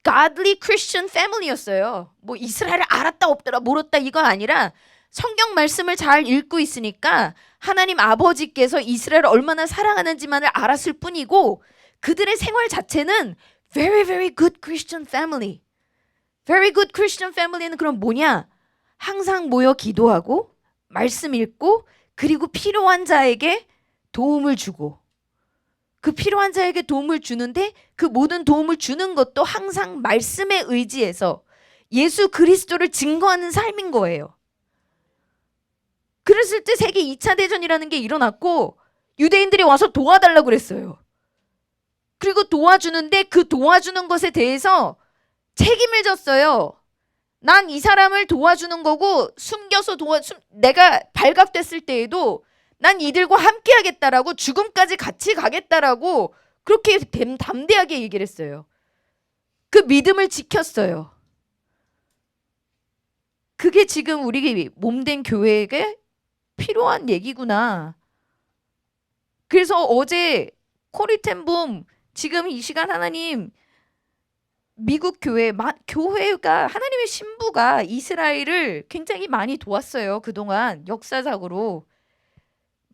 godly Christian family였어요. 뭐 이스라엘을 알았다 없더라 모르다 이거 아니라 성경 말씀을 잘 읽고 있으니까 하나님 아버지께서 이스라엘을 얼마나 사랑하는지만을 알았을 뿐이고 그들의 생활 자체는 very very good Christian family. very good Christian family는 그럼 뭐냐? 항상 모여 기도하고 말씀 읽고 그리고 필요한 자에게 도움을 주고 그 필요한 자에게 도움을 주는데 그 모든 도움을 주는 것도 항상 말씀에 의지해서 예수 그리스도를 증거하는 삶인 거예요. 그랬을 때 세계 2차 대전이라는 게 일어났고 유대인들이 와서 도와달라고 그랬어요. 그리고 도와주는데 그 도와주는 것에 대해서 책임을 졌어요. 난 이 사람을 도와주는 거고 숨겨서 내가 발각됐을 때에도 난 이들과 함께 하겠다라고 죽음까지 같이 가겠다라고 그렇게 담대하게 얘기를 했어요. 그 믿음을 지켰어요. 그게 지금 우리 몸된 교회에게 필요한 얘기구나. 그래서 어제 코리텐붐 지금 이 시간 하나님 미국 교회가 하나님의 신부가 이스라엘을 굉장히 많이 도왔어요. 그동안 역사적으로.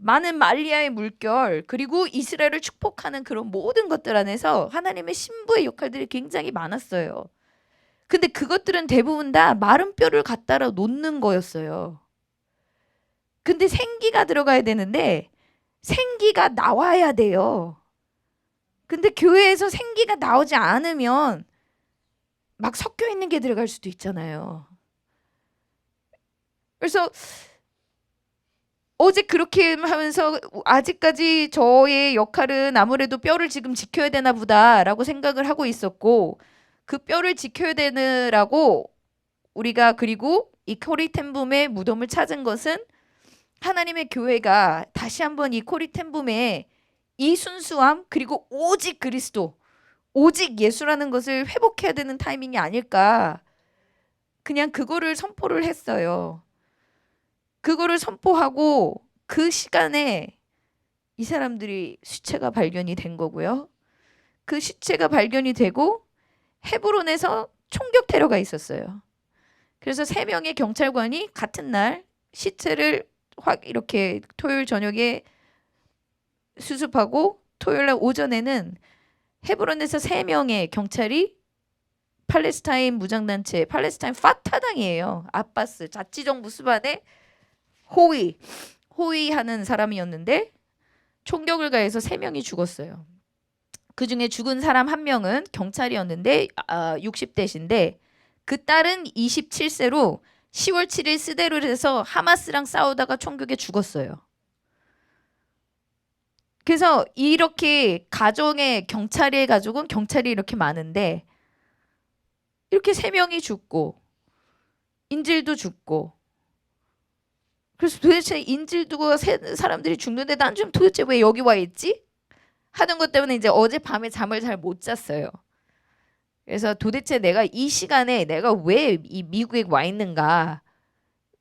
많은 말리아의 물결 그리고 이스라엘을 축복하는 그런 모든 것들 안에서 하나님의 신부의 역할들이 굉장히 많았어요. 근데 그것들은 대부분 다 마른 뼈를 갖다 놓는 거였어요. 근데 생기가 들어가야 되는데 생기가 나와야 돼요. 근데 교회에서 생기가 나오지 않으면 막 섞여 있는 게 들어갈 수도 있잖아요. 그래서 어제 그렇게 하면서 아직까지 저의 역할은 아무래도 뼈를 지금 지켜야 되나 보다라고 생각을 하고 있었고 그 뼈를 지켜야 되느라고 우리가 그리고 이 코리텐붐의 무덤을 찾은 것은 하나님의 교회가 다시 한번 이 코리텐붐에 이 순수함 그리고 오직 그리스도, 오직 예수라는 것을 회복해야 되는 타이밍이 아닐까. 그냥 그거를 선포를 했어요. 그거를 선포하고 그 시간에 이 사람들이 시체가 발견이 된 거고요. 그 시체가 발견이 되고 헤브론에서 총격 테러가 있었어요. 그래서 3명의 경찰관이 같은 날 시체를 확 이렇게 토요일 저녁에 수습하고 토요일 날 오전에는 헤브론에서 3명의 경찰이 팔레스타인 무장단체 팔레스타인 파타당이에요. 아바스 자치정부 수반의 호위하는 사람이었는데 총격을 가해서 3명이 죽었어요. 그 중에 죽은 사람 1명은 경찰이었는데 60대신데 그 딸은 27세로 10월 7일 스데롯에서 하마스랑 싸우다가 총격에 죽었어요. 그래서 이렇게 가정의 경찰의 가족은 경찰이 이렇게 많은데 이렇게 3명이 죽고 인질도 죽고 그래서 도대체 인질 두고 사람들이 죽는데 난 좀 도대체 왜 여기 와 있지? 하는 것 때문에 이제 어젯밤에 잠을 잘 못 잤어요. 그래서 도대체 내가 이 시간에 내가 왜 이 미국에 와 있는가?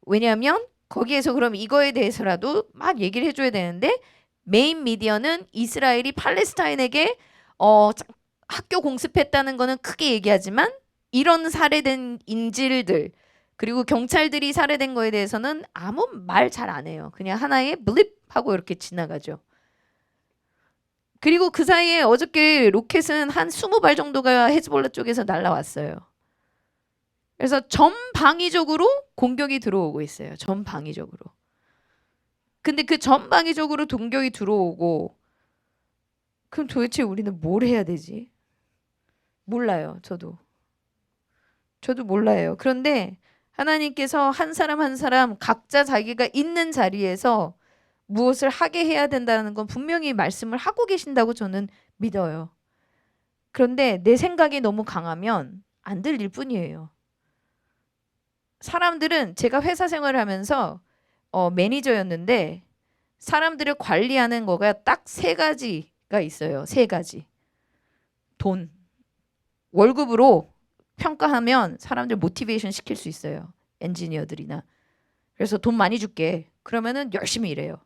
왜냐하면 거기에서 그럼 이거에 대해서라도 막 얘기를 해줘야 되는데 메인 미디어는 이스라엘이 팔레스타인에게 학교 공습했다는 거는 크게 얘기하지만 이런 살해된 인질들 그리고 경찰들이 살해된 거에 대해서는 아무 말 잘 안 해요. 그냥 하나의 블립 하고 이렇게 지나가죠. 그리고 그 사이에 어저께 로켓은 한 20발 정도가 헤즈볼라 쪽에서 날라왔어요. 그래서 전방위적으로 공격이 들어오고 있어요. 전방위적으로. 근데 그 전방위적으로 공격이 들어오고 그럼 도대체 우리는 뭘 해야 되지? 몰라요. 저도 몰라요. 그런데 하나님께서 한 사람 한 사람 각자 자기가 있는 자리에서 무엇을 하게 해야 된다는 건 분명히 말씀을 하고 계신다고 저는 믿어요. 그런데 내 생각이 너무 강하면 안 들릴 뿐이에요. 사람들은 제가 회사 생활을 하면서 매니저였는데 사람들을 관리하는 거가 딱 3가지가 있어요. 3가지. 돈. 월급으로 평가하면 사람들 모티베이션 시킬 수 있어요. 엔지니어들이나. 그래서 돈 많이 줄게. 그러면은 열심히 일해요.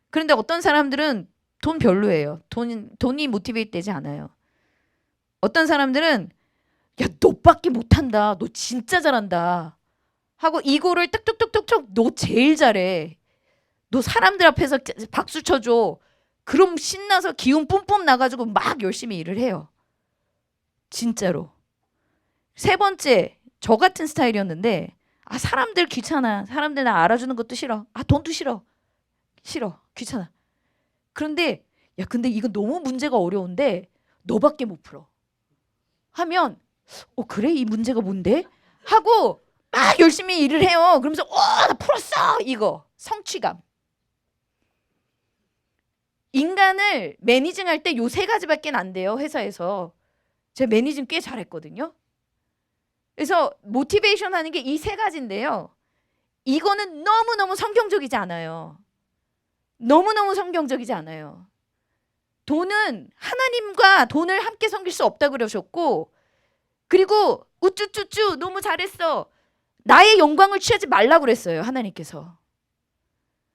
그런데 어떤 사람들은 돈 별로예요. 돈이 모티베이트 되지 않아요. 어떤 사람들은 야, 너밖에 못한다. 너 진짜 잘한다. 하고 이거를 뚝뚝뚝뚝뚝 너 제일 잘해. 너 사람들 앞에서 박수 쳐줘. 그럼 신나서 기운 뿜뿜 나가지고 막 열심히 일을 해요. 진짜로. 3번째, 저 같은 스타일이었는데 사람들 귀찮아. 사람들 나 알아주는 것도 싫어. 돈도 싫어. 귀찮아. 그런데 야 근데 이거 너무 문제가 어려운데 너밖에 못 풀어. 하면 그래? 이 문제가 뭔데? 하고 막 열심히 일을 해요. 그러면서 나 풀었어! 이거. 성취감. 인간을 매니징할 때 요 3가지밖에 안 돼요. 회사에서. 제가 매니징 꽤 잘했거든요. 그래서 모티베이션 하는 게 이 3가지인데요. 이거는 너무너무 성경적이지 않아요. 너무너무 성경적이지 않아요. 돈은 하나님과 돈을 함께 섬길 수 없다 그러셨고 그리고 우쭈쭈쭈 너무 잘했어. 나의 영광을 취하지 말라 그랬어요. 하나님께서.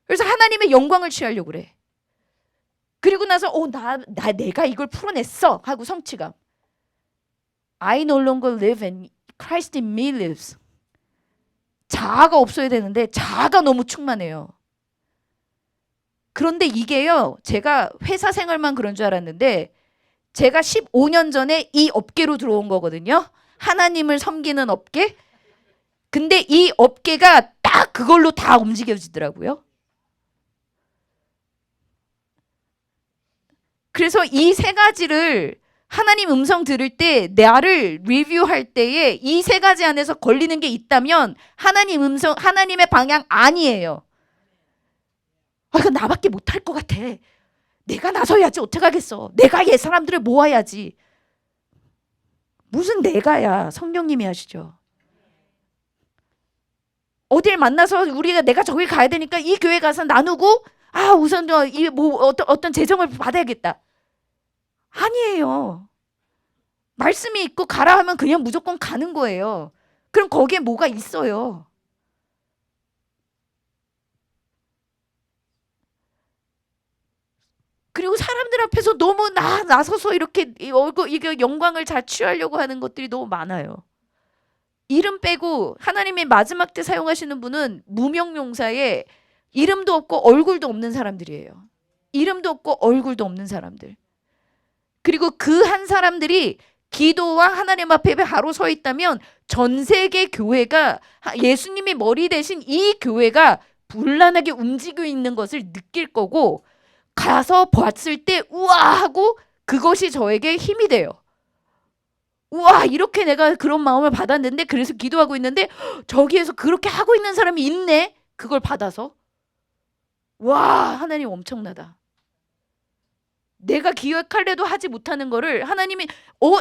그래서 하나님의 영광을 취하려고 그래. 그리고 나서 내가 이걸 풀어냈어 하고 성취감. I no longer live and Christ in me lives. 자아가 없어야 되는데 자아가 너무 충만해요. 그런데 이게요. 제가 회사 생활만 그런 줄 알았는데 제가 15년 전에 이 업계로 들어온 거거든요. 하나님을 섬기는 업계. 근데 이 업계가 딱 그걸로 다 움직여지더라고요. 그래서 이 3가지를 하나님 음성 들을 때 나를 리뷰할 때에 이 3가지 안에서 걸리는 게 있다면 하나님 음성, 하나님의 방향 아니에요. 이거 나밖에 못할 것 같아. 내가 나서야지 어떡하겠어. 내가 얘 사람들을 모아야지. 무슨 내가야. 성령님이 하시죠. 어딜 만나서 내가 저기 가야 되니까 이 교회 가서 나누고 아, 우선 이뭐 어떤 재정을 받아야겠다. 아니에요. 말씀이 있고 가라 하면 그냥 무조건 가는 거예요. 그럼 거기에 뭐가 있어요. 그리고 사람들 앞에서 너무 나서서 이렇게 이게 영광을 잘 취하려고 하는 것들이 너무 많아요. 이름 빼고 하나님의 마지막 때 사용하시는 분은 무명용사에 이름도 없고 얼굴도 없는 사람들이에요. 이름도 없고 얼굴도 없는 사람들. 그리고 그 한 사람들이 기도와 하나님 앞에 바로 서 있다면 전 세계 교회가 예수님이 머리 대신 이 교회가 불란하게 움직이고 있는 것을 느낄 거고 가서 봤을 때 우와 하고 그것이 저에게 힘이 돼요. 우와 이렇게 내가 그런 마음을 받았는데 그래서 기도하고 있는데 저기에서 그렇게 하고 있는 사람이 있네. 그걸 받아서 와 하나님 엄청나다. 내가 기획할래도 하지 못하는 거를 하나님이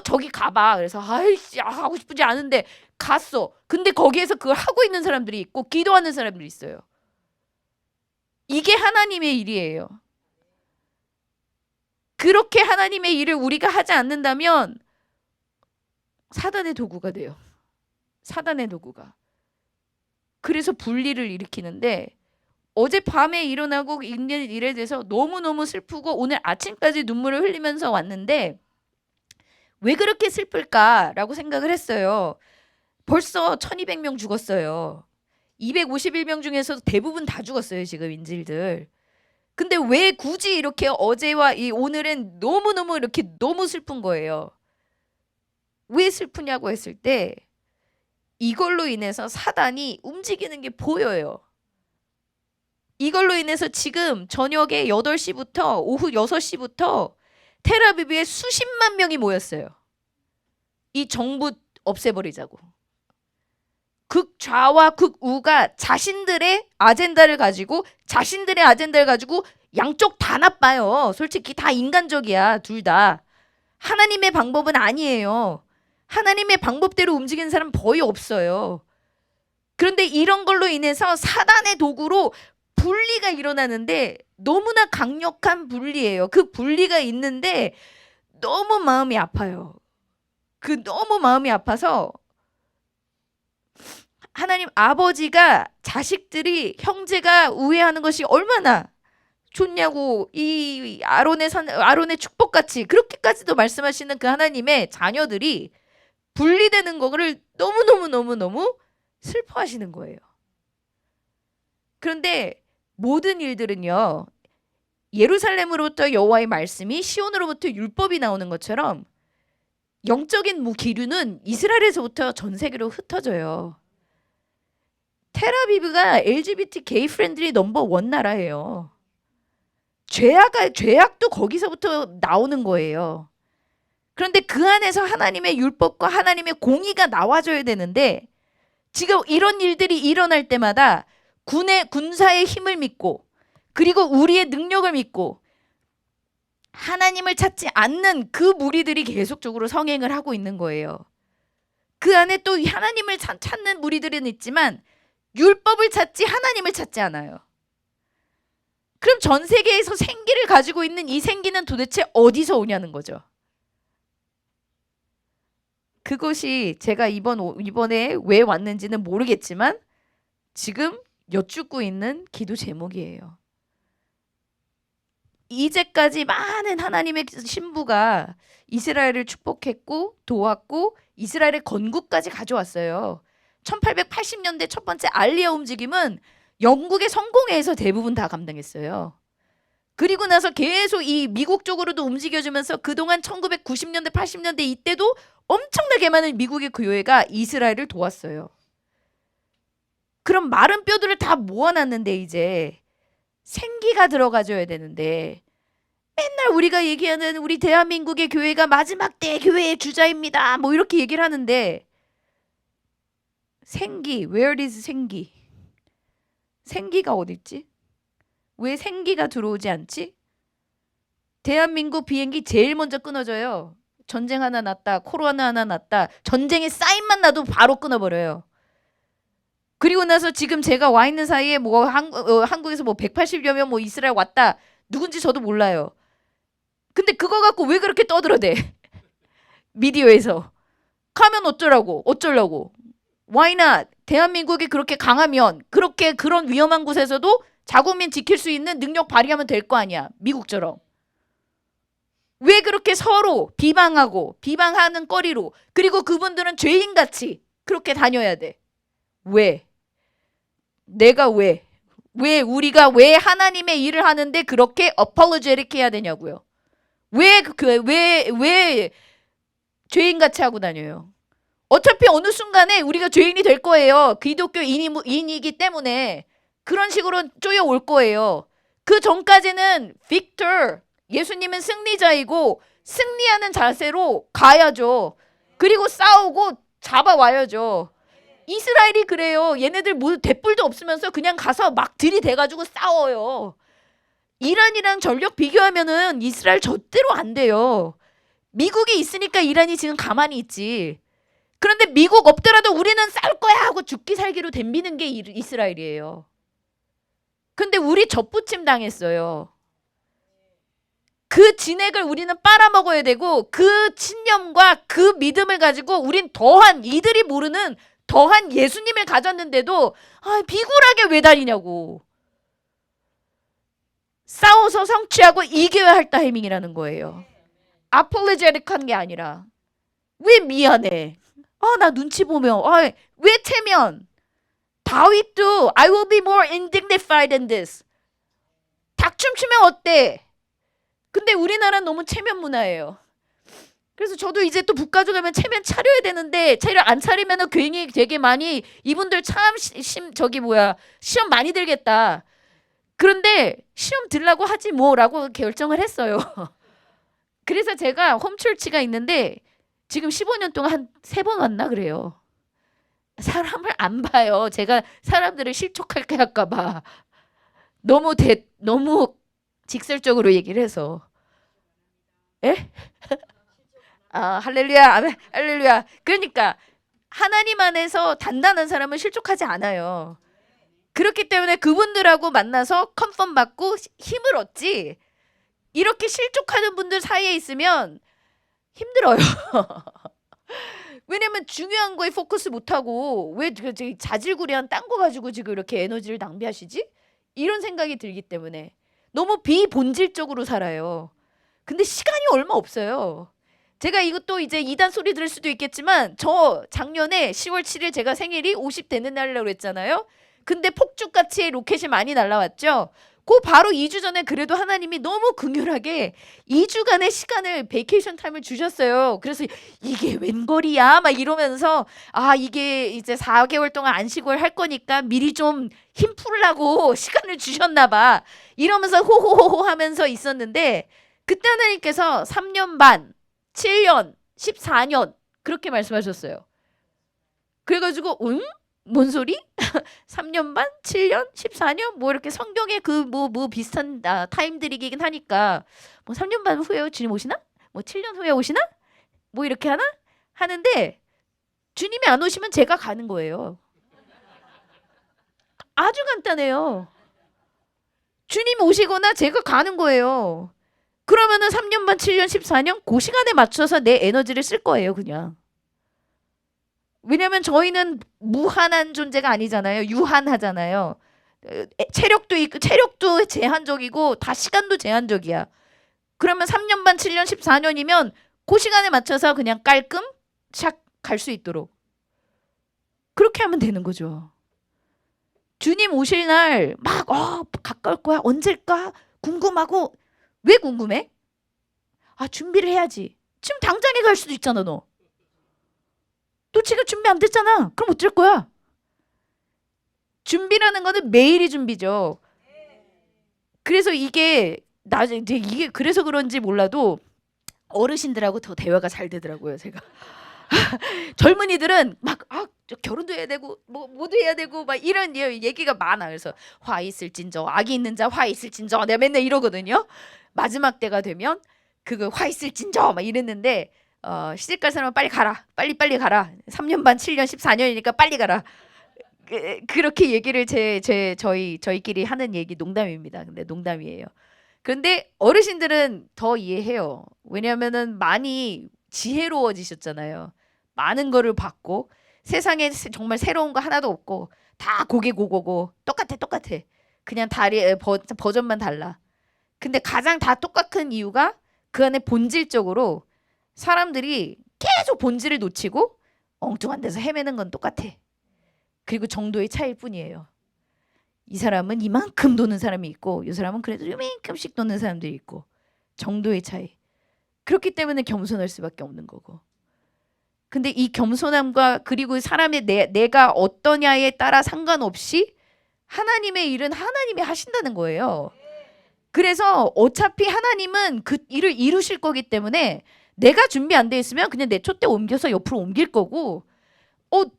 저기 가봐. 그래서 아이씨 하고 싶지 않은데 갔어. 근데 거기에서 그걸 하고 있는 사람들이 있고 기도하는 사람들이 있어요. 이게 하나님의 일이에요. 그렇게 하나님의 일을 우리가 하지 않는다면 사단의 도구가 돼요. 사단의 도구가. 그래서 분리를 일으키는데 어젯밤에 일어나고 있는 일에 대해서 너무너무 슬프고 오늘 아침까지 눈물을 흘리면서 왔는데 왜 그렇게 슬플까라고 생각을 했어요. 벌써 1200명 죽었어요. 251명 중에서 대부분 다 죽었어요. 지금 인질들. 근데 왜 굳이 이렇게 어제와 이 오늘은 너무너무 이렇게 너무 슬픈 거예요. 왜 슬프냐고 했을 때 이걸로 인해서 사단이 움직이는 게 보여요. 이걸로 인해서 지금 저녁에 8시부터 오후 6시부터 텔아비브에 수십만 명이 모였어요. 이 정부 없애버리자고. 극좌와 극우가 자신들의 아젠다를 가지고 양쪽 다 나빠요. 솔직히 다 인간적이야. 둘 다. 하나님의 방법은 아니에요. 하나님의 방법대로 움직이는 사람 거의 없어요. 그런데 이런 걸로 인해서 사단의 도구로 분리가 일어나는데 너무나 강력한 분리예요. 그 분리가 있는데 너무 마음이 아파요. 너무 마음이 아파서 하나님 아버지가 자식들이 형제가 우애하는 것이 얼마나 좋냐고 이 아론의 축복같이 그렇게까지도 말씀하시는 그 하나님의 자녀들이 분리되는 거를 너무너무 슬퍼하시는 거예요. 그런데 모든 일들은요. 예루살렘으로부터 여호와의 말씀이 시온으로부터 율법이 나오는 것처럼 영적인 기류는 이스라엘에서부터 전 세계로 흩어져요. 텔아비브가 LGBT 게이 프렌들이 넘버 원 나라예요. 죄악도 거기서부터 나오는 거예요. 그런데 그 안에서 하나님의 율법과 하나님의 공의가 나와줘야 되는데 지금 이런 일들이 일어날 때마다 군사의 힘을 믿고 그리고 우리의 능력을 믿고 하나님을 찾지 않는 그 무리들이 계속적으로 성행을 하고 있는 거예요. 그 안에 또 하나님을 찾는 무리들은 있지만 율법을 찾지 하나님을 찾지 않아요. 그럼 전 세계에서 생기를 가지고 있는 이 생기는 도대체 어디서 오냐는 거죠. 그것이 제가 이번에 왜 왔는지는 모르겠지만 지금 여쭙고 있는 기도 제목이에요. 이제까지 많은 하나님의 신부가 이스라엘을 축복했고 도왔고 이스라엘의 건국까지 가져왔어요. 1880년대 첫 번째 알리아 움직임은 영국의 성공회에서 대부분 다 감당했어요. 그리고 나서 계속 이 미국 쪽으로도 움직여주면서 그동안 1990년대 80년대 이때도 엄청나게 많은 미국의 교회가 이스라엘을 도왔어요. 그럼 마른 뼈들을 다 모아놨는데 이제 생기가 들어가줘야 되는데 맨날 우리가 얘기하는 우리 대한민국의 교회가 마지막 때 교회의 주자입니다. 뭐 이렇게 얘기를 하는데 생기, where is 생기? 생기가 어딨지? 왜 생기가 들어오지 않지? 대한민국 비행기 제일 먼저 끊어져요. 전쟁 하나 났다, 코로나 하나 났다, 전쟁의 사인만 나도 바로 끊어버려요. 그리고 나서 지금 제가 와 있는 사이에 뭐 한국에서 뭐 180여 명 뭐 이스라엘 왔다. 누군지 저도 몰라요. 근데 그거 갖고 왜 그렇게 떠들어대? 미디어에서. 가면 어쩌려고. Why not? 대한민국이 그렇게 강하면 그렇게 그런 위험한 곳에서도 자국민 지킬 수 있는 능력 발휘하면 될 거 아니야. 미국처럼. 왜 그렇게 서로 비방하는 거리로 그리고 그분들은 죄인같이 그렇게 다녀야 돼? 왜? 내가 왜 우리가 왜 하나님의 일을 하는데 그렇게 apologetic 해야 되냐고요. 왜 죄인같이 하고 다녀요. 어차피 어느 순간에 우리가 죄인이 될 거예요. 기독교인이기 때문에 그런 식으로 쪼여올 거예요. 그 전까지는 victor, 예수님은 승리자이고 승리하는 자세로 가야죠. 그리고 싸우고 잡아와야죠. 이스라엘이 그래요. 얘네들 모두 대뿔도 없으면서 그냥 가서 막 들이대가지고 싸워요. 이란이랑 전력 비교하면은 이스라엘 절대로 안 돼요. 미국이 있으니까 이란이 지금 가만히 있지. 그런데 미국 없더라도 우리는 싸울 거야 하고 죽기 살기로 덤비는 게 이스라엘이에요. 근데 우리 젖부침 당했어요. 그 진액을 우리는 빨아먹어야 되고 그 신념과 그 믿음을 가지고 우린 이들이 모르는 더한 예수님을 가졌는데도 비굴하게 왜 다니냐고. 싸워서 성취하고 이겨야 할 타이밍이라는 거예요. 아폴로제틱한 게 아니라 왜 미안해? 나 눈치 보며 왜 체면? 다윗도 I will be more indignified than this. 닭춤 추면 어때? 근데 우리나라는 너무 체면 문화예요. 그래서 저도 이제 또 북가주 가면 체면 차려야 되는데 안 차리면은 괜히 되게 많이 이분들 참 시험 많이 들겠다. 그런데 시험 들라고 하지 뭐라고 결정을 했어요. 그래서 제가 홈철치가 있는데 지금 15년 동안 한 3번 왔나 그래요. 사람을 안 봐요. 제가 사람들을 실족할까 할까 봐. 너무 직설적으로 얘기를 해서. 에? 할렐루야. 아멘. 할렐루야. 그러니까 하나님 안에서 단단한 사람은 실족하지 않아요. 그렇기 때문에 그분들하고 만나서 컨펌 받고 힘을 얻지. 이렇게 실족하는 분들 사이에 있으면 힘들어요. 왜냐면 중요한 거에 포커스 못하고 왜 자질구레한 딴 거 가지고 지금 이렇게 에너지를 낭비하시지? 이런 생각이 들기 때문에 너무 비본질적으로 살아요. 근데 시간이 얼마 없어요. 제가 이것도 이제 이단 소리 들을 수도 있겠지만 저 작년에 10월 7일 제가 생일이 50 되는 날이라고 그랬잖아요. 근데 폭죽같이 로켓이 많이 날라왔죠. 그 바로 2주 전에 그래도 하나님이 너무 긍휼하게 2주간의 시간을 베이케이션 타임을 주셨어요. 그래서 이게 웬걸이야 막 이러면서 이게 이제 4개월 동안 안식을 할 거니까 미리 좀 힘 풀라고 시간을 주셨나 봐. 이러면서 호호호호 하면서 있었는데 그때 하나님께서 3년 반, 7년, 14년 그렇게 말씀하셨어요. 그래가지고 뭔 소리? 3년 반, 7년, 14년 뭐 이렇게 성경에 그 뭐 비슷한 타임들이긴 하니까 뭐 3년 반 후에 주님 오시나? 뭐 7년 후에 오시나? 뭐 이렇게 하나? 하는데 주님이 안 오시면 제가 가는 거예요. 아주 간단해요. 주님 오시거나 제가 가는 거예요. 그러면은 3년 반, 7년, 14년 그 시간에 맞춰서 내 에너지를 쓸 거예요, 그냥. 왜냐면 저희는 무한한 존재가 아니잖아요. 유한하잖아요. 체력도 있고 체력도 제한적이고 다 시간도 제한적이야. 그러면 3년 반, 7년, 14년이면 그 시간에 맞춰서 그냥 깔끔 샥 갈 수 있도록 그렇게 하면 되는 거죠. 주님 오실 날 막 가까울 거야. 언제일까? 궁금하고 왜 궁금해? 준비를 해야지. 지금 당장에 갈 수도 있잖아, 너. 너 지금 준비 안 됐잖아. 그럼 어쩔 거야? 준비라는 거는 매일이 준비죠. 그래서 이게 그래서 그런지 몰라도 어르신들하고 더 대화가 잘 되더라고요, 제가. 젊은이들은 막 결혼도 해야 되고 뭐도 해야 되고 막 이런 얘기가 많아. 그래서 화 있을진저 악이 있는 자 화 있을진저 내가 맨날 이러거든요. 마지막 때가 되면 그거 화 있을진저 막 이랬는데 시집갈 사람은 빨리 가라. 빨리 가라. 3년 반 7년 14년이니까 빨리 가라. 그렇게 얘기를 저희끼리 하는 얘기 농담입니다. 근데 농담이에요. 그런데 어르신들은 더 이해해요. 왜냐하면은 많이 지혜로워지셨잖아요. 많은 거를 봤고 세상에 정말 새로운 거 하나도 없고 다 고고고 똑같아. 그냥 버전만 달라. 근데 가장 다 똑같은 이유가 그 안에 본질적으로 사람들이 계속 본질을 놓치고 엉뚱한 데서 헤매는 건 똑같아. 그리고 정도의 차이일 뿐이에요. 이 사람은 이만큼 도는 사람이 있고 이 사람은 그래도 이만큼씩 도는 사람들이 있고 정도의 차이. 그렇기 때문에 겸손할 수밖에 없는 거고. 근데 이 겸손함과 그리고 사람의 내가 어떠냐에 따라 상관없이 하나님의 일은 하나님이 하신다는 거예요. 그래서 어차피 하나님은 그 일을 이루실 거기 때문에 내가 준비 안 돼 있으면 그냥 내 촛대 옮겨서 옆으로 옮길 거고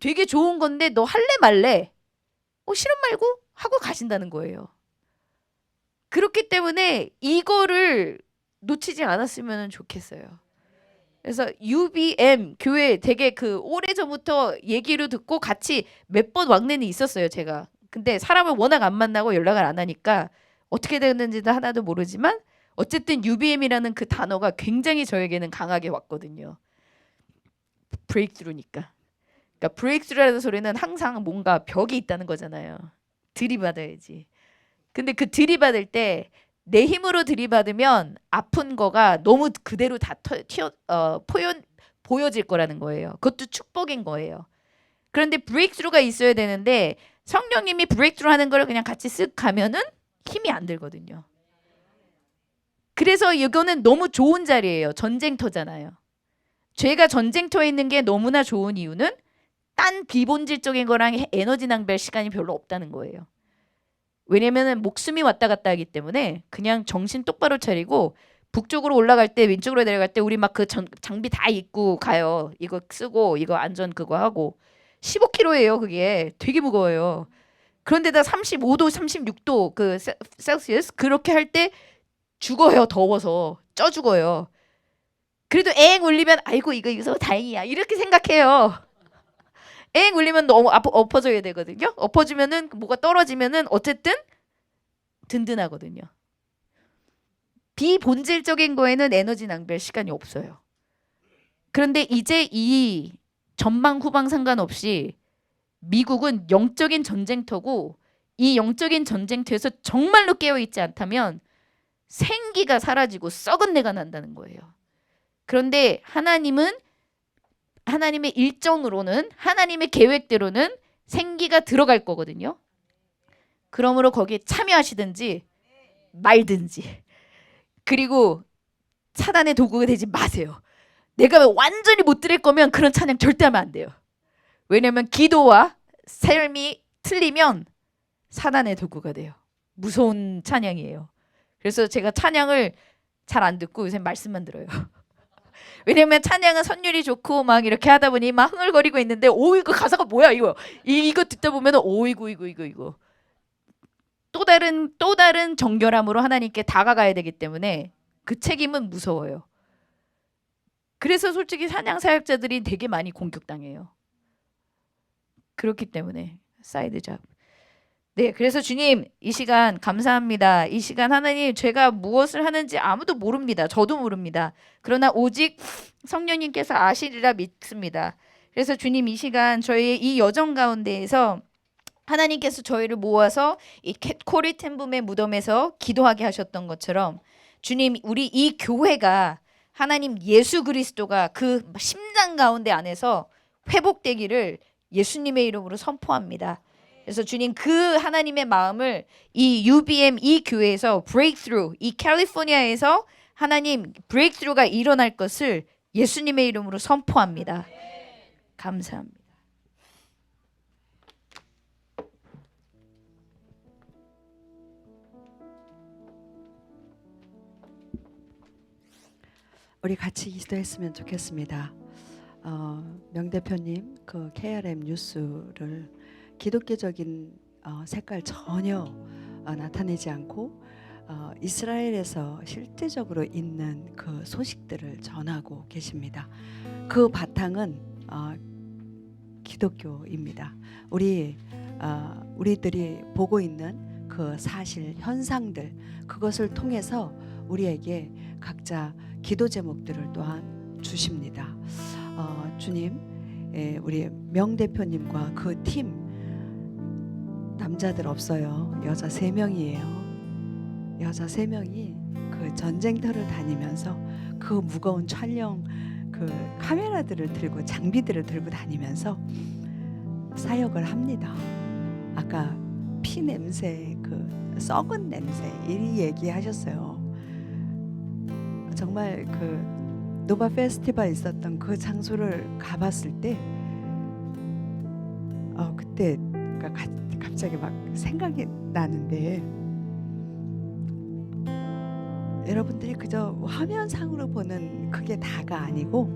되게 좋은 건데 너 할래 말래? 싫은 말고 하고 가신다는 거예요. 그렇기 때문에 이거를 놓치지 않았으면 좋겠어요. 그래서 UBM 교회 되게 그 오래전부터 얘기를 듣고 같이 몇 번 왕래는 있었어요, 제가. 근데 사람을 워낙 안 만나고 연락을 안 하니까 어떻게 됐는지도 하나도 모르지만 어쨌든 UBM이라는 그 단어가 굉장히 저에게는 강하게 왔거든요. 브레이크스루니까. 그러니까 브레이크스루라는 소리는 항상 뭔가 벽이 있다는 거잖아요. 들이받아야지. 근데 그 들이받을 때 내 힘으로 들이받으면 아픈 거가 너무 그대로 다 보여질 거라는 거예요. 그것도 축복인 거예요. 그런데 브레이크스루가 있어야 되는데 성령님이 브레이크스루 하는 걸 그냥 같이 쓱 가면은 힘이 안 들거든요. 그래서 이거는 너무 좋은 자리예요. 전쟁터잖아요. 죄가 전쟁터에 있는 게 너무나 좋은 이유는 딴 비본질적인 거랑 에너지 낭비할 시간이 별로 없다는 거예요. 왜냐면은 목숨이 왔다 갔다 하기 때문에 그냥 정신 똑바로 차리고 북쪽으로 올라갈 때 왼쪽으로 내려갈 때 우리 막 그 장비 다 입고 가요. 이거 쓰고 이거 안전 그거 하고 15kg예요. 그게 되게 무거워요. 그런데다 35도 36도 그 셀시어스 그렇게 할 때 죽어요. 더워서 쪄 죽어요. 그래도 엥 울리면 아이고 이거 있어서 다행이야 이렇게 생각해요. 엥 울리면 너무 엎어져야 되거든요. 엎어지면은 뭐가 떨어지면은 어쨌든 든든하거든요. 비본질적인 거에는 에너지 낭비할 시간이 없어요. 그런데 이제 이 전방 후방 상관없이 미국은 영적인 전쟁터고 이 영적인 전쟁터에서 정말로 깨어있지 않다면 생기가 사라지고 썩은 내가 난다는 거예요. 그런데 하나님은 하나님의 일정으로는 하나님의 계획대로는 생기가 들어갈 거거든요. 그러므로 거기에 참여하시든지 말든지 그리고 사단의 도구가 되지 마세요. 내가 완전히 못 드릴 거면 그런 찬양 절대 하면 안 돼요. 왜냐하면 기도와 삶이 틀리면 사단의 도구가 돼요. 무서운 찬양이에요. 그래서 제가 찬양을 잘 안 듣고 요새 말씀만 들어요. 왜냐면 찬양은 선율이 좋고 막 이렇게 하다 보니 막 흥얼거리고 있는데 오 이거 가사가 뭐야 이거 듣다 보면 오 이거 또 다른 정결함으로 하나님께 다가가야 되기 때문에 그 책임은 무서워요. 그래서 솔직히 찬양 사역자들이 되게 많이 공격당해요. 그렇기 때문에 사이드 잡. 네, 그래서 주님 이 시간 감사합니다. 이 시간 하나님 제가 무엇을 하는지 아무도 모릅니다. 저도 모릅니다. 그러나 오직 성령님께서 아시리라 믿습니다. 그래서 주님 이 시간 저희의 이 여정 가운데에서 하나님께서 저희를 모아서 이 코리 템붐의 무덤에서 기도하게 하셨던 것처럼 주님 우리 이 교회가 하나님 예수 그리스도가 그 심장 가운데 안에서 회복되기를 예수님의 이름으로 선포합니다. 그래서 주님 그 하나님의 마음을 이 UBM 이 교회에서 브레이크스루 이 캘리포니아에서 하나님 브레이크스루가 일어날 것을 예수님의 이름으로 선포합니다. 감사합니다. 우리 같이 기도했으면 좋겠습니다. 명 대표님 그 KRM 뉴스를 기독교적인 색깔 전혀 나타내지 않고 이스라엘에서 실제적으로 있는 그 소식들을 전하고 계십니다. 그 바탕은 기독교입니다. 우리 우리들이 보고 있는 그 사실 현상들, 그것을 통해서 우리에게 각자 기도 제목들을 또한 주십니다. 주님, 우리 명 대표님과 그 팀, 남자들 없어요. 여자 3명이에요. 여자 3명이 그 전쟁터를 다니면서 그 무거운 촬영 그 카메라들을 들고 장비들을 들고 다니면서 사역을 합니다. 아까 피 냄새, 그 썩은 냄새 이 얘기하셨어요. 정말 그 노바 페스티벌 있었던 그 장소를 가봤을 때 그때 갑자기 막 생각이 나는데, 여러분들이 그저 화면상으로 보는 그게 다가 아니고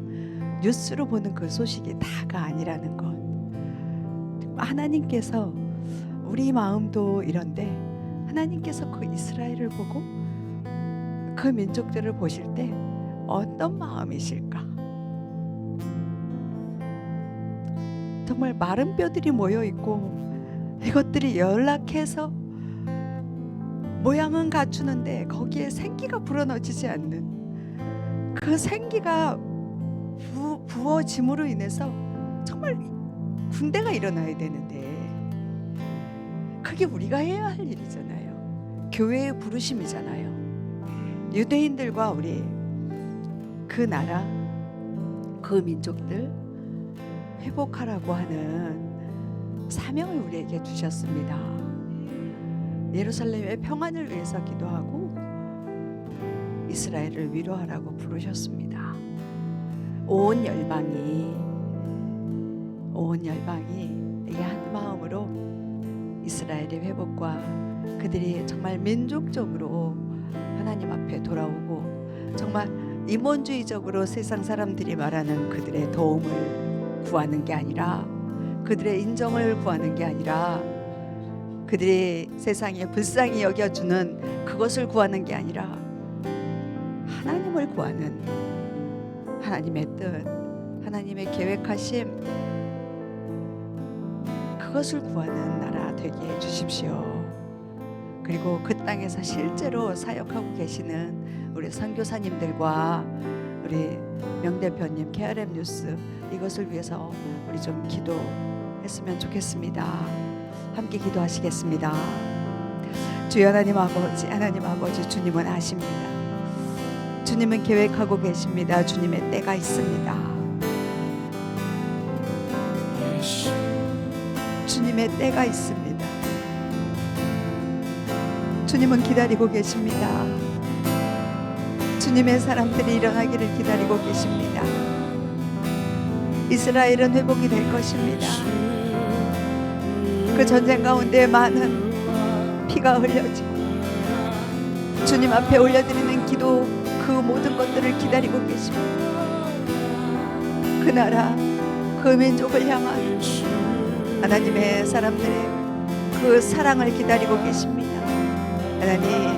뉴스로 보는 그 소식이 다가 아니라는 것. 하나님께서 우리 마음도 이런데 하나님께서 그 이스라엘을 보고 그 민족들을 보실 때 어떤 마음이실까? 정말 마른 뼈들이 모여 있고 이것들이 연락해서 모양은 갖추는데 거기에 생기가 불어넣어지지 않는 그 생기가 부어짐으로 인해서 정말 군대가 일어나야 되는데 그게 우리가 해야 할 일이잖아요. 교회의 부르심이잖아요. 유대인들과 우리 그 나라, 그 민족들 회복하라고 하는 사명을 우리에게 주셨습니다. 예루살렘의 평안을 위해서 기도하고 이스라엘을 위로하라고 부르셨습니다. 온 열방이 이 한 마음으로 이스라엘의 회복과 그들이 정말 민족적으로 하나님 앞에 돌아오고 정말 이몬주의적으로 세상 사람들이 말하는 그들의 도움을 구하는 게 아니라, 그들의 인정을 구하는 게 아니라, 그들이 세상에 불쌍히 여겨주는 그것을 구하는 게 아니라 하나님을 구하는, 하나님의 뜻, 하나님의 계획하심, 그것을 구하는 나라 되게 해주십시오. 그리고 그 땅에서 실제로 사역하고 계시는 우리 선교사님들과 우리 명대표님, KRM 뉴스, 이것을 위해서 우리 좀 기도했으면 좋겠습니다. 함께 기도하시겠습니다. 주여 하나님 아버지, 주님은 아십니다. 주님은 계획하고 계십니다. 주님의 때가 있습니다. 주님의 때가 있습니다. 주님은 기다리고 계십니다. 주님의 사람들이 일어나기를 기다리고 계십니다. 이스라엘은 회복이 될 것입니다. 그 전쟁 가운데 많은 피가 흘려지고 주님 앞에 올려드리는 기도, 그 모든 것들을 기다리고 계십니다. 그 나라, 그 민족을 향한 하나님의 사람들의 그 사랑을 기다리고 계십니다. 하나님,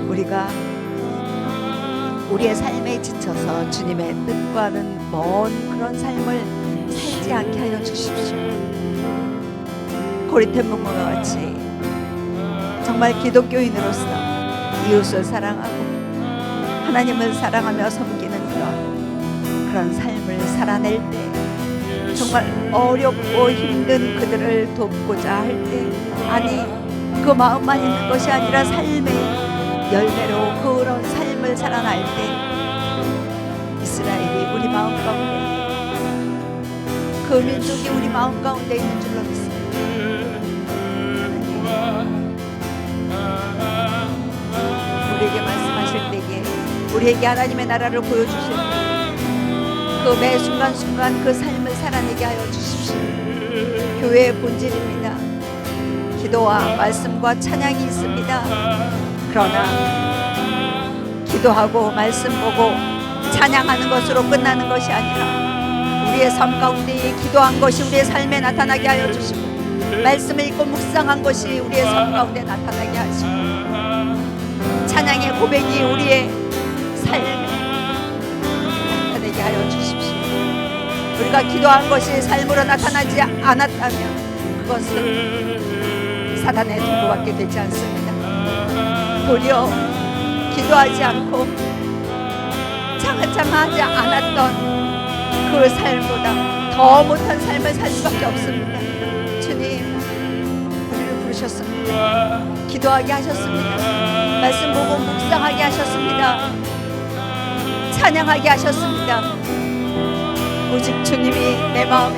우리가 우리의 삶에 지쳐서 주님의 뜻과는 먼 그런 삶을 살지 않게 하여 주십시오. 고리텐문과 같이 정말 기독교인으로서 이웃을 사랑하고 하나님을 사랑하며 섬기는 그런 삶을 살아낼 때, 정말 어렵고 힘든 그들을 돕고자 할 때, 아니 그 마음만 있는 것이 아니라 삶의 열매로 그런 삶을 살아날 때 이스라엘이 우리 마음 가운데, 그 민족이 우리 마음 가운데 있는 줄로 믿습니다. 우리에게 말씀하실 때에 우리에게 하나님의 나라를 보여주실 때 그 매 순간순간 그 삶을 살아내게 하여 주십시오. 교회의 본질입니다. 기도와 말씀과 찬양이 있습니다. 그러나 기도하고 말씀 보고 찬양하는 것으로 끝나는 것이 아니라 우리의 삶 가운데 기도한 것이 우리의 삶에 나타나게 하여 주시고, 말씀을 읽고 묵상한 것이 우리의 삶 가운데 나타나게 하시고, 찬양의 고백이 우리의 삶에 나타나게 하여 주십시오. 우리가 기도한 것이 삶으로 나타나지 않았다면 그것은 사단의 도구밖에 되지 않습니다. 도리어 기도하지 않고 장하지 않았던 그 삶보다 더 못한 삶을 살 수밖에 없습니다. 주님, 우리를 부르셨습니다. 기도하게 하셨습니다. 말씀 보고 묵상하게 하셨습니다. 찬양하게 하셨습니다. 오직 주님이 내 마음에,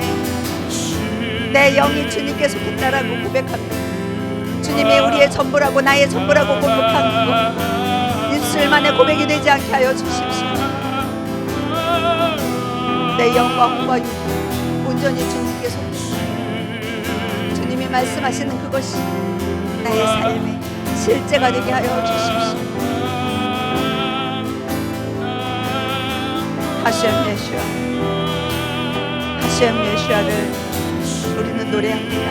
내 영이 주님께 속했다라고 고백합니다. 주님이 우리의 전부라고, 나의 전부라고 고백한 그것, 입술만의 고백이 되지 않게 하여 주십시오. 내 영과 몸과 육 온전히 주님께 속했습니다. 주님이 말씀하시는 그것이 나의 삶의 실제가 되게 하여 주십시오. 하셴 예슈아, 하셴 예슈아를 우리는 노래합니다.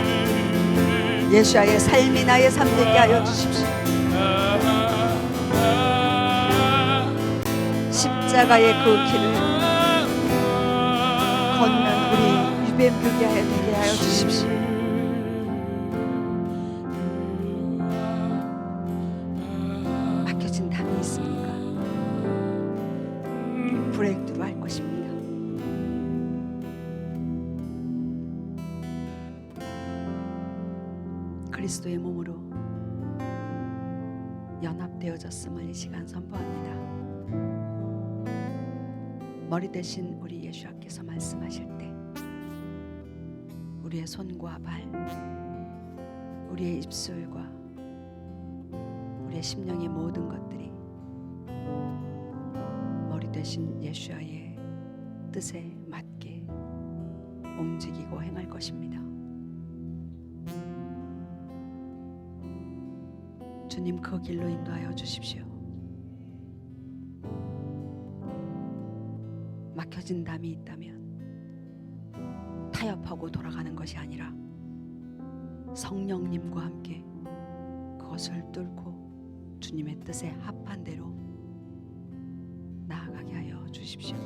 예수와의 삶이 나의 삶 되게 하여 주십시오. 십자가의 그 길을 걷는 우리 유뱀 교회 되게 하여 주십시오. 막혀진 담이 있습니까? 브레이크드로 할 것입니다. 그리스도의 몸으로 연합되어졌음을 이 시간 선포합니다. 머리 대신 우리 예수께서 말씀하실 때 우리의 손과 발, 우리의 입술과 우리의 심령의 모든 것들이 머리 대신 예수의 뜻에 맞게 움직이고 행할 것입니다. 주님, 그 길로 인도하여 주십시오. 막혀진 담이 있다면 타협하고 돌아가는 것이 아니라 성령님과 함께 그것을 뚫고 주님의 뜻에 합한 대로 나아가게 하여 주십시오.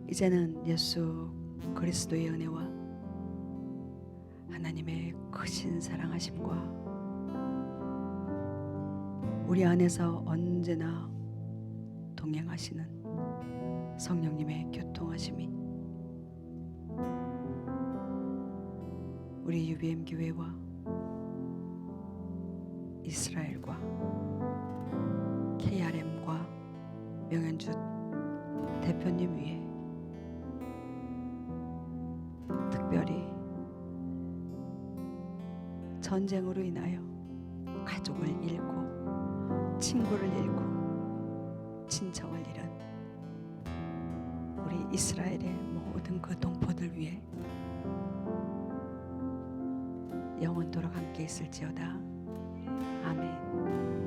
이제는 예수 그리스도의 은혜와 하나님의 크신 사랑하심과 우리 안에서 언제나 동행하시는 성령님의 교통하심이 우리 UBM 교회와 이스라엘과 KRM과 명현주 대표님 위에 특별히 전쟁으로 인하여 가족을 잃고 친구를 잃고 친척을 잃은 우리 이스라엘의 모든 그 동포들 위해 영원토록 함께 있을지어다. 아멘.